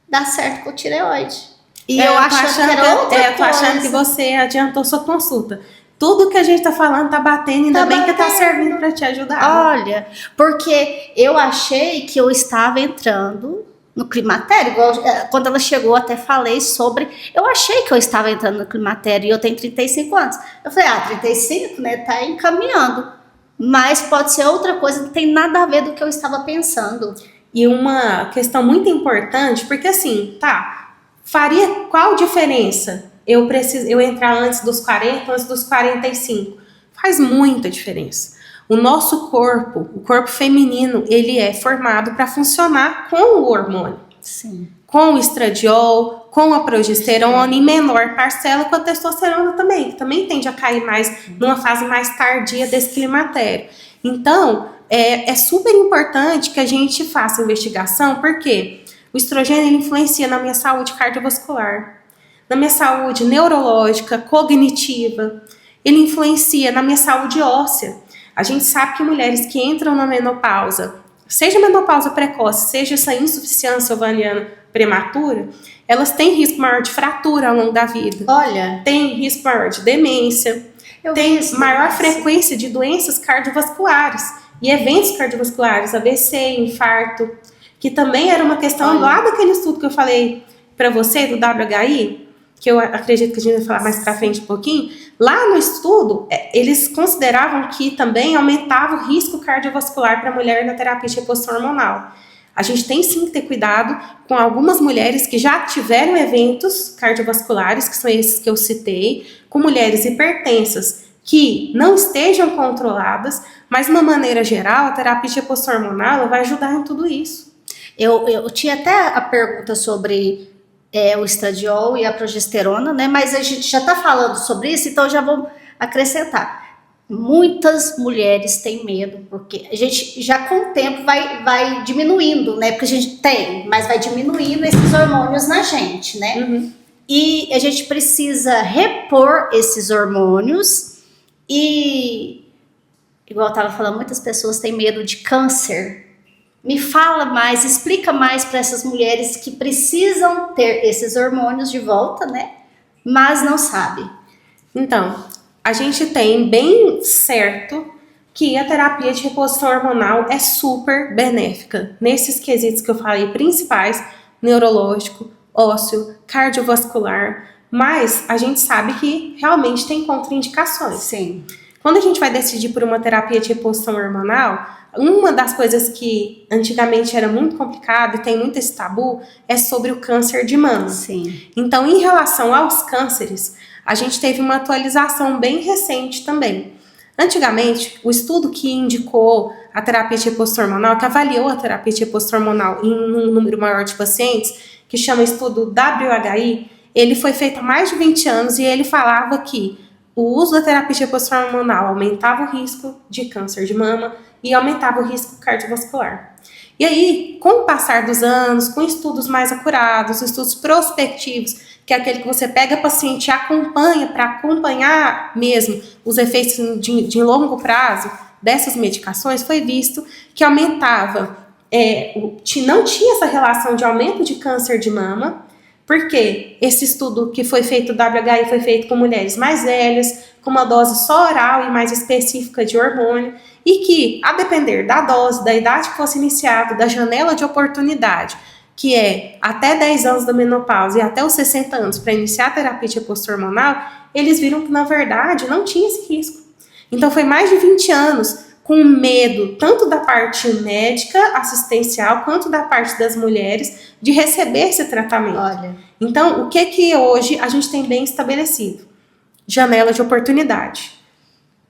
dá certo com tireoide. E eu achando que era outra coisa. Eu tô achando que você adiantou sua consulta. Tudo que a gente tá falando tá batendo, ainda bem que tá servindo para te ajudar. Olha, porque eu achei que eu estava entrando no climatério, igual, quando ela chegou até falei sobre, eu achei que eu estava entrando no climatério e eu tenho 35 anos. Eu falei, 35, né, tá encaminhando. Mas pode ser outra coisa, não tem nada a ver do que eu estava pensando. E uma questão muito importante, porque assim, faria qual diferença eu entrar antes dos 40, antes dos 45? Faz muita diferença. O nosso corpo, o corpo feminino, ele é formado para funcionar com o hormônio. Sim. Com o estradiol, com a progesterona, em menor parcela, com a testosterona também, que também tende a cair mais numa fase mais tardia desse climatério. Então, é super importante que a gente faça investigação, porque o estrogênio ele influencia na minha saúde cardiovascular, na minha saúde neurológica, cognitiva, ele influencia na minha saúde óssea. A gente sabe que mulheres que entram na menopausa, seja menopausa precoce, seja essa insuficiência ovariana prematura, elas têm risco maior de fratura ao longo da vida. Olha, tem risco maior de demência, tem maior frequência de doenças cardiovasculares e eventos cardiovasculares, AVC, infarto, que também era uma questão lá daquele estudo que eu falei para você, do WHI, que eu acredito que a gente vai falar mais para frente um pouquinho. Lá no estudo, eles consideravam que também aumentava o risco cardiovascular para a mulher na terapia de reposição hormonal. A gente tem sim que ter cuidado com algumas mulheres que já tiveram eventos cardiovasculares, que são esses que eu citei, com mulheres hipertensas que não estejam controladas, mas de uma maneira geral, a terapia de reposição hormonal ela vai ajudar em tudo isso. Eu tinha até a pergunta sobre o estradiol e a progesterona, né? Mas a gente já está falando sobre isso, então já vou acrescentar. Muitas mulheres têm medo, porque a gente já com o tempo vai diminuindo, né? Porque a gente tem, mas vai diminuindo esses hormônios na gente, né? Uhum. E a gente precisa repor esses hormônios e, igual eu estava falando, muitas pessoas têm medo de câncer. Me fala mais, explica mais para essas mulheres que precisam ter esses hormônios de volta, né? Mas não sabem. Então, a gente tem bem certo que a terapia de reposição hormonal é super benéfica nesses quesitos que eu falei principais, neurológico, ósseo, cardiovascular, mas a gente sabe que realmente tem contraindicações. Sim. Quando a gente vai decidir por uma terapia de reposição hormonal, uma das coisas que antigamente era muito complicado e tem muito esse tabu é sobre o câncer de mama. Sim. Então, em relação aos cânceres, a gente teve uma atualização bem recente também. Antigamente, o estudo que indicou a terapia de reposição hormonal, que avaliou a terapia de reposição hormonal em um número maior de pacientes, que chama estudo WHI, ele foi feito há mais de 20 anos e ele falava que o uso da terapia de reposição hormonal aumentava o risco de câncer de mama e aumentava o risco cardiovascular. E aí, com o passar dos anos, com estudos mais acurados, estudos prospectivos, que é aquele que você pega a paciente e acompanha para acompanhar mesmo os efeitos de longo prazo dessas medicações, foi visto que aumentava, não tinha essa relação de aumento de câncer de mama, porque esse estudo que foi feito, o WHI, foi feito com mulheres mais velhas, com uma dose só oral e mais específica de hormônio, e que, a depender da dose, da idade que fosse iniciado, da janela de oportunidade, que é até 10 anos da menopausa e até os 60 anos para iniciar a terapia de reposição hormonal, eles viram que, na verdade, não tinha esse risco. Então, foi mais de 20 anos com medo, tanto da parte médica, assistencial, quanto da parte das mulheres, de receber esse tratamento. Olha. Então, o que hoje a gente tem bem estabelecido? Janela de oportunidade.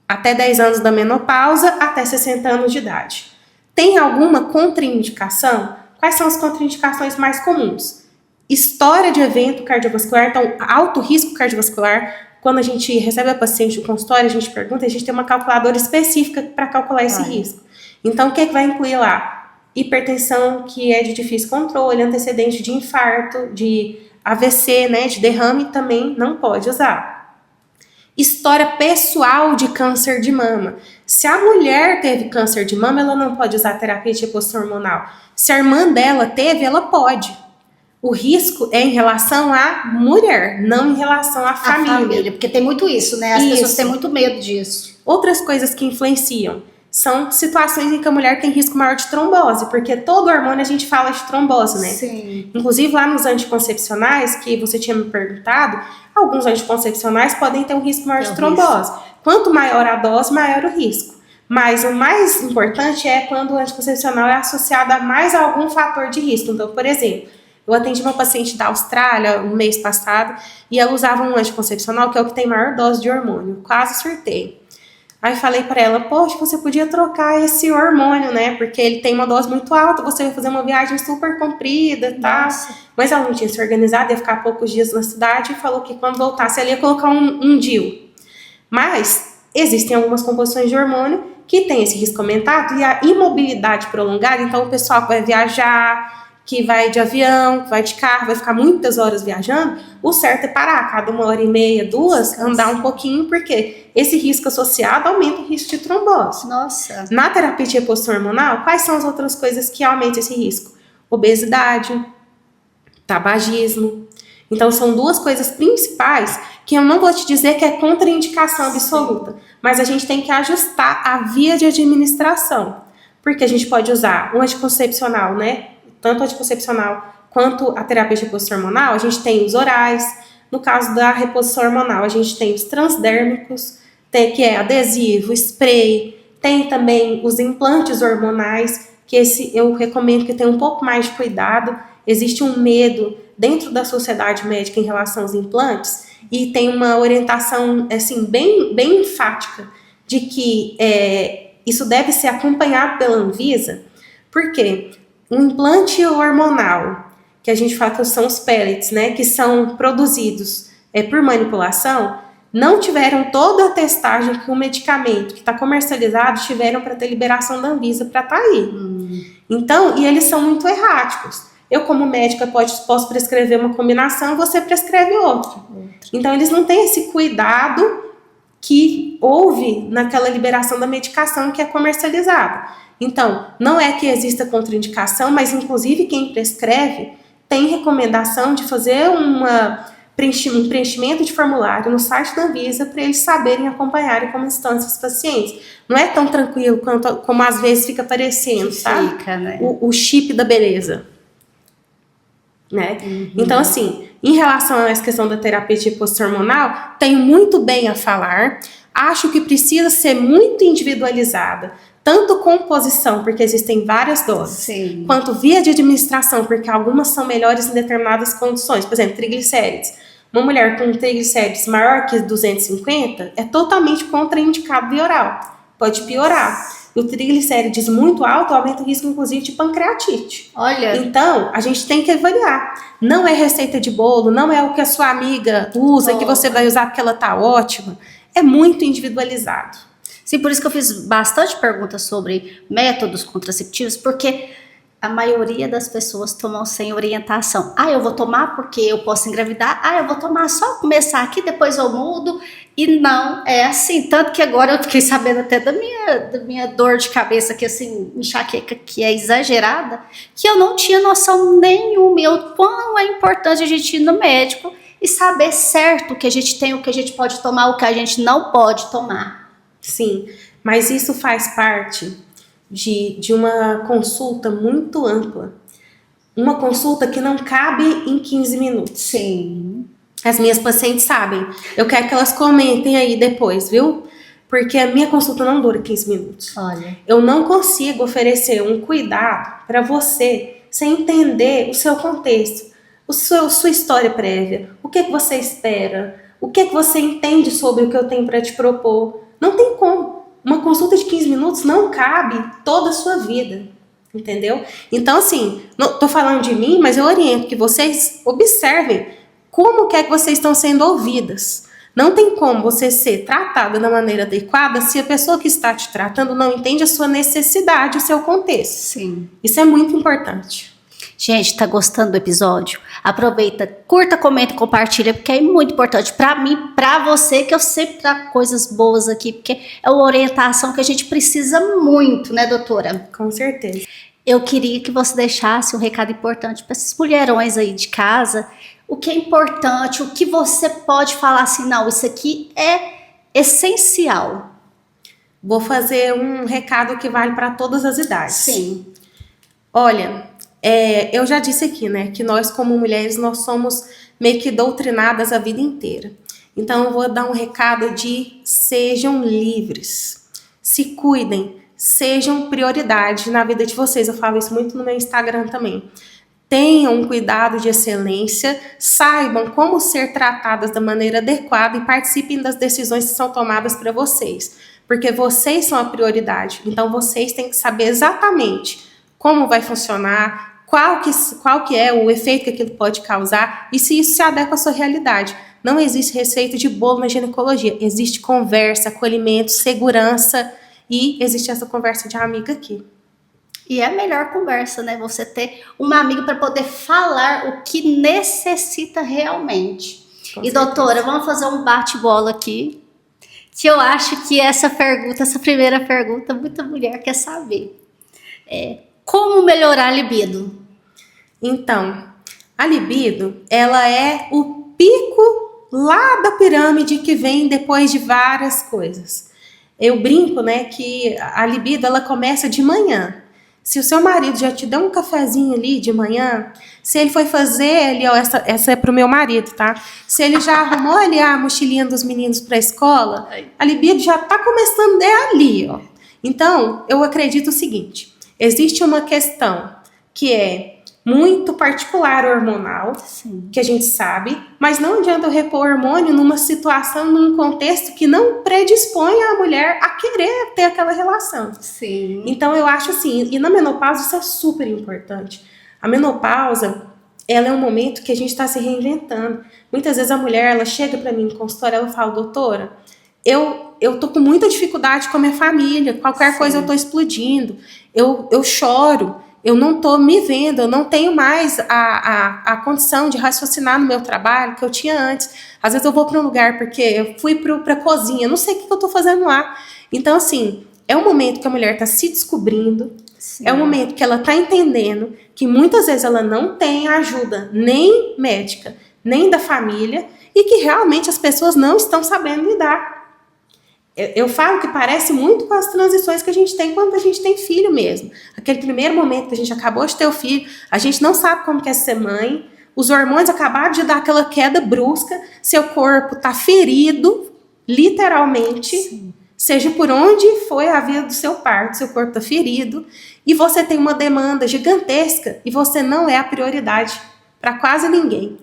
Até 10 anos da menopausa, até 60 anos de idade. Tem alguma contraindicação? Quais são as contraindicações mais comuns? História de evento cardiovascular, então alto risco cardiovascular. Quando a gente recebe a paciente no consultório, a gente pergunta, a gente tem uma calculadora específica para calcular esse risco. Então, o que vai incluir lá? Hipertensão, que é de difícil controle, antecedente de infarto, de AVC, né, de derrame, também não pode usar. História pessoal de câncer de mama. Se a mulher teve câncer de mama, ela não pode usar terapia de reposição hormonal. Se a irmã dela teve, ela pode. O risco é em relação à mulher, não em relação à família. Porque tem muito isso, né? As pessoas têm muito medo disso. Outras coisas que influenciam são situações em que a mulher tem risco maior de trombose, porque todo hormônio a gente fala de trombose, né? Sim. Inclusive lá nos anticoncepcionais, que você tinha me perguntado, alguns anticoncepcionais podem ter um risco maior de trombose. Quanto maior a dose, maior o risco. Mas o mais importante é quando o anticoncepcional é associado a mais algum fator de risco. Então, por exemplo, eu atendi uma paciente da Austrália no mês passado e ela usava um anticoncepcional que é o que tem maior dose de hormônio. Quase surtei. Aí falei para ela, poxa, você podia trocar esse hormônio, né? Porque ele tem uma dose muito alta, você vai fazer uma viagem super comprida e tal. Mas ela não tinha se organizado, ia ficar poucos dias na cidade e falou que quando voltasse ela ia colocar um DIU. Mas existem algumas composições de hormônio que tem esse risco aumentado e a imobilidade prolongada. Então o pessoal que vai viajar, que vai de avião, que vai de carro, vai ficar muitas horas viajando, o certo é parar, cada 1h30, 2, andar um pouquinho, porque esse risco associado aumenta o risco de trombose. Nossa. Na terapia de reposição hormonal, quais são as outras coisas que aumentam esse risco? Obesidade, tabagismo. Então, são duas coisas principais que eu não vou te dizer que é contraindicação absoluta, mas a gente tem que ajustar a via de administração, porque a gente pode usar um anticoncepcional, né? Tanto anticoncepcional quanto a terapia de reposição hormonal, a gente tem os orais. No caso da reposição hormonal, a gente tem os transdérmicos, que é adesivo, spray, tem também os implantes hormonais, que esse eu recomendo que tenha um pouco mais de cuidado. Existe um medo dentro da sociedade médica em relação aos implantes e tem uma orientação assim, bem enfática de que isso deve ser acompanhado pela Anvisa, porque um implante hormonal, que a gente fala que são os pellets, né, que são produzidos por manipulação, não tiveram toda a testagem que o medicamento que está comercializado tiveram para ter liberação da Anvisa para estar aí. Então, e eles são muito erráticos. Eu, como médica, posso prescrever uma combinação, você prescreve outra. Então, eles não têm esse cuidado que houve naquela liberação da medicação que é comercializada. Então, não é que exista contraindicação, mas, inclusive, quem prescreve tem recomendação de fazer um preenchimento de formulário no site da Anvisa para eles saberem acompanharem como estão esses pacientes. Não é tão tranquilo como às vezes fica parecendo, sabe? Fica, né? O chip da beleza. Né? Então, assim, em relação a essa questão da terapia de reposição hormonal, tenho muito bem a falar. Acho que precisa ser muito individualizada, tanto composição, porque existem várias doses, Sim. quanto via de administração, porque algumas são melhores em determinadas condições. Por exemplo, triglicérides. Uma mulher com triglicérides maior que 250 é totalmente contraindicado via oral. Pode piorar. E o triglicérides muito alto aumenta o risco, inclusive, de pancreatite. Olha. Então, a gente tem que avaliar. Não é receita de bolo, não é o que a sua amiga usa, que você vai usar porque ela tá ótima. É muito individualizado. Sim, por isso que eu fiz bastante perguntas sobre métodos contraceptivos, porque a maioria das pessoas tomam sem orientação. Eu vou tomar porque eu posso engravidar. Eu vou tomar só começar aqui, depois eu mudo. E não é assim. Tanto que agora eu fiquei sabendo até da minha dor de cabeça, que assim, enxaqueca que é exagerada, que eu não tinha noção nenhuma. E o quão é importante a gente ir no médico e saber certo o que a gente tem, o que a gente pode tomar, o que a gente não pode tomar. Sim, mas isso faz parte de uma consulta muito ampla. Uma consulta que não cabe em 15 minutos. Sim. As minhas pacientes sabem. Eu quero que elas comentem aí depois, viu? Porque a minha consulta não dura 15 minutos. Olha. Eu não consigo oferecer um cuidado para você sem entender o seu contexto, sua história prévia, o que você espera, o que você entende sobre o que eu tenho para te propor. Não tem como. Uma consulta de 15 minutos não cabe toda a sua vida, entendeu? Então, assim, não tô falando de mim, mas eu oriento que vocês observem como que é que vocês estão sendo ouvidas. Não tem como você ser tratada da maneira adequada se a pessoa que está te tratando não entende a sua necessidade, o seu contexto. Sim. Isso é muito importante. Gente, tá gostando do episódio? Aproveita, curta, comenta, compartilha, porque é muito importante para mim, para você, que eu sempre trago coisas boas aqui, porque é uma orientação que a gente precisa muito, né, doutora? Com certeza. Eu queria que você deixasse um recado importante para esses mulherões aí de casa. O que é importante, o que você pode falar assim, não, isso aqui é essencial. Vou fazer um recado que vale para todas as idades. Sim. Olha, eu já disse aqui, né, que nós como mulheres, nós somos meio que doutrinadas a vida inteira. Então eu vou dar um recado de sejam livres, se cuidem, sejam prioridade na vida de vocês. Eu falo isso muito no meu Instagram também. Tenham um cuidado de excelência, saibam como ser tratadas da maneira adequada e participem das decisões que são tomadas para vocês. Porque vocês são a prioridade. Então vocês têm que saber exatamente como vai funcionar, qual que é o efeito que aquilo pode causar e se isso se adequa à sua realidade. Não existe receita de bolo na ginecologia. Existe conversa, acolhimento, segurança e existe essa conversa de amiga aqui. E é a melhor conversa, né? Você ter uma amiga para poder falar o que necessita realmente. E doutora, vamos fazer um bate-bola aqui, que eu acho que essa primeira pergunta, muita mulher quer saber. Como melhorar a libido? Então, a libido, ela é o pico lá da pirâmide que vem depois de várias coisas. Eu brinco, né, que a libido, ela começa de manhã. Se o seu marido já te deu um cafezinho ali de manhã, se ele foi fazer ali, ó, essa é pro meu marido, tá? Se ele já arrumou ali a mochilinha dos meninos pra escola, a libido já tá começando ali, ó. Então, eu acredito o seguinte, existe uma questão que é muito particular hormonal, Sim. que a gente sabe, mas não adianta eu repor hormônio numa situação, num contexto que não predispõe a mulher a querer ter aquela relação. Sim. Então eu acho assim, e na menopausa isso é super importante. A menopausa, ela é um momento que a gente está se reinventando. Muitas vezes a mulher, ela chega para mim no consultório, ela fala, doutora, eu tô com muita dificuldade com a minha família, qualquer Sim. coisa eu tô explodindo, eu choro, eu não tô me vendo, eu não tenho mais a condição de raciocinar no meu trabalho que eu tinha antes. Às vezes eu vou para um lugar porque eu fui para a cozinha, não sei o que eu tô fazendo lá. Então, assim, é um momento que a mulher está se descobrindo, Sim. é um momento que ela está entendendo que muitas vezes ela não tem ajuda nem médica, nem da família, e que realmente as pessoas não estão sabendo lidar. Eu falo que parece muito com as transições que a gente tem quando a gente tem filho mesmo. Aquele primeiro momento que a gente acabou de ter o filho, a gente não sabe como que é ser mãe, os hormônios acabaram de dar aquela queda brusca, seu corpo está ferido, literalmente, Sim. seja por onde foi a via do seu parto, seu corpo está ferido, e você tem uma demanda gigantesca e você não é a prioridade para quase ninguém.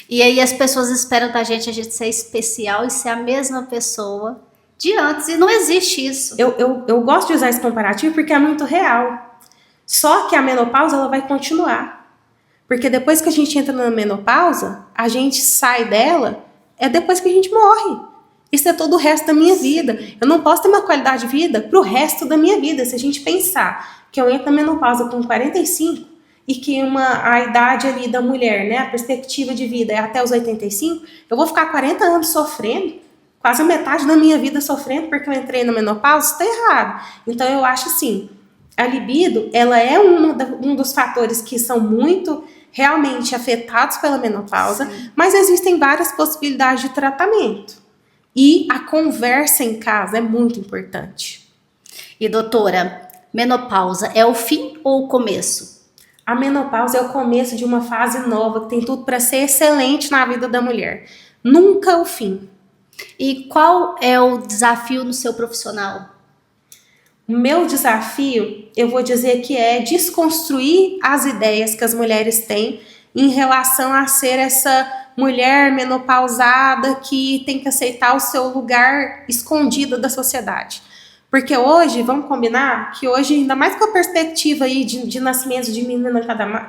E aí as pessoas esperam da gente a gente ser especial e ser a mesma pessoa de antes. E não existe isso. Eu gosto de usar esse comparativo porque é muito real. Só que a menopausa ela vai continuar. Porque depois que a gente entra na menopausa, a gente sai dela, é depois que a gente morre. Isso é todo o resto da minha vida. Eu não posso ter uma qualidade de vida pro resto da minha vida. Se a gente pensar que eu entro na menopausa com 45 e que a idade ali da mulher, né, a perspectiva de vida é até os 85, eu vou ficar 40 anos sofrendo, quase metade da minha vida sofrendo porque eu entrei na menopausa, isso tá errado. Então eu acho assim, a libido, ela é um dos fatores que são muito realmente afetados pela menopausa, mas existem várias possibilidades de tratamento. E a conversa em casa é muito importante. E doutora, menopausa é o fim ou o começo? A menopausa é o começo de uma fase nova que tem tudo para ser excelente na vida da mulher. Nunca o fim. E qual é o desafio no seu profissional? O meu desafio, eu vou dizer que é desconstruir as ideias que as mulheres têm em relação a ser essa mulher menopausada que tem que aceitar o seu lugar escondido da sociedade. Porque hoje, vamos combinar, que hoje, ainda mais com a perspectiva aí de nascimento de menina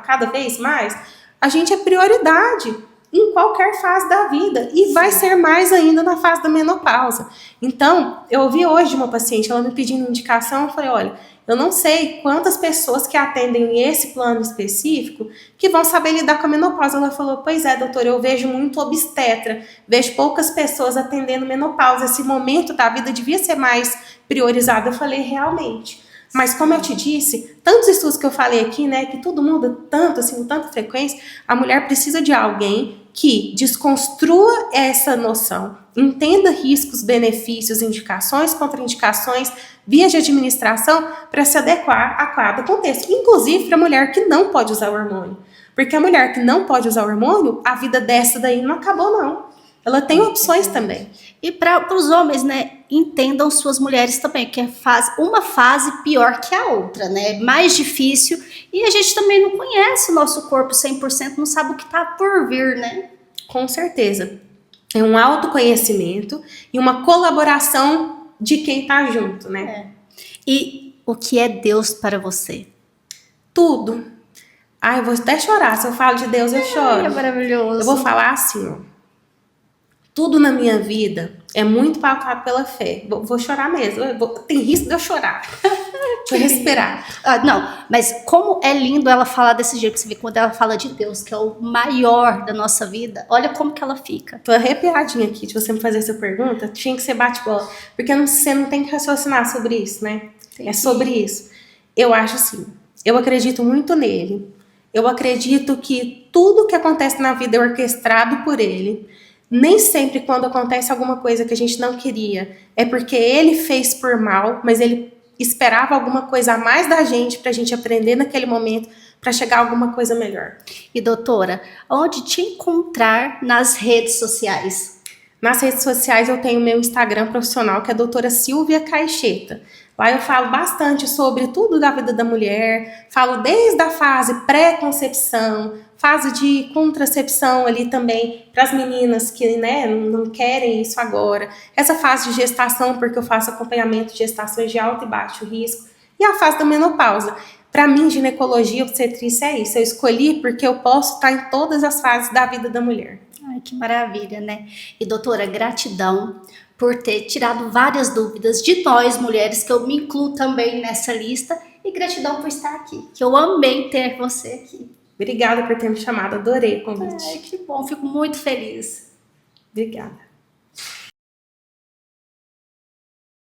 cada vez mais, a gente é prioridade em qualquer fase da vida e vai ser mais ainda na fase da menopausa. Então, eu ouvi hoje uma paciente, ela me pedindo indicação, eu falei, olha, eu não sei quantas pessoas que atendem esse plano específico que vão saber lidar com a menopausa. Ela falou, pois é, doutora, eu vejo muito obstetra, vejo poucas pessoas atendendo menopausa, esse momento da vida devia ser mais priorizado. Eu falei, realmente. Mas como eu te disse, tantos estudos que eu falei aqui, né, que tudo muda tanto, assim, com tanta frequência, a mulher precisa de alguém que desconstrua essa noção, entenda riscos, benefícios, indicações, contraindicações, vias de administração para se adequar a cada contexto, inclusive para a mulher que não pode usar o hormônio. Porque a mulher que não pode usar o hormônio, a vida dessa daí não acabou, não. Ela tem opções também. E para os homens, né, entendam suas mulheres também, que é uma fase pior que a outra, né, mais difícil, e a gente também não conhece o nosso corpo 100%, não sabe o que está por vir, né? Com certeza. É um autoconhecimento e uma colaboração de quem está junto, né? É. E o que é Deus para você? Tudo. Ai, eu vou até chorar, se eu falo de Deus eu choro. É maravilhoso. Eu vou falar assim, ó. Tudo na minha vida é muito pautado pela fé. Vou chorar mesmo. Tem risco de eu chorar. Deixa eu respirar. Não, mas como é lindo ela falar desse jeito. Você vê quando ela fala de Deus, que é o maior da nossa vida. Olha como que ela fica. Tô arrepiadinha aqui de você me fazer essa pergunta. Tinha que ser bate-bola. Porque você não tem que raciocinar sobre isso, né? Entendi. É sobre isso. Eu acho assim. Eu acredito muito nele. Eu acredito que tudo que acontece na vida é orquestrado por ele. Nem sempre quando acontece alguma coisa que a gente não queria, é porque ele fez por mal, mas ele esperava alguma coisa a mais da gente pra gente aprender naquele momento, pra chegar a alguma coisa melhor. E doutora, onde te encontrar nas redes sociais? Nas redes sociais eu tenho meu Instagram profissional, que é a doutora Silvia Caixeta. Lá eu falo bastante sobre tudo da vida da mulher, falo desde a fase pré-concepção, fase de contracepção ali também para as meninas que, né, não querem isso agora, essa fase de gestação, porque eu faço acompanhamento de gestações de alto e baixo risco, e a fase da menopausa. Para mim, ginecologia e obstetrícia é isso, eu escolhi porque eu posso estar em todas as fases da vida da mulher. Ai, que maravilha, né? E doutora, gratidão por ter tirado várias dúvidas de nós, mulheres, que eu me incluo também nessa lista, e gratidão por estar aqui, que eu amei ter você aqui. Obrigada por ter me chamado, adorei o convite. Ai, que bom, fico muito feliz. Obrigada.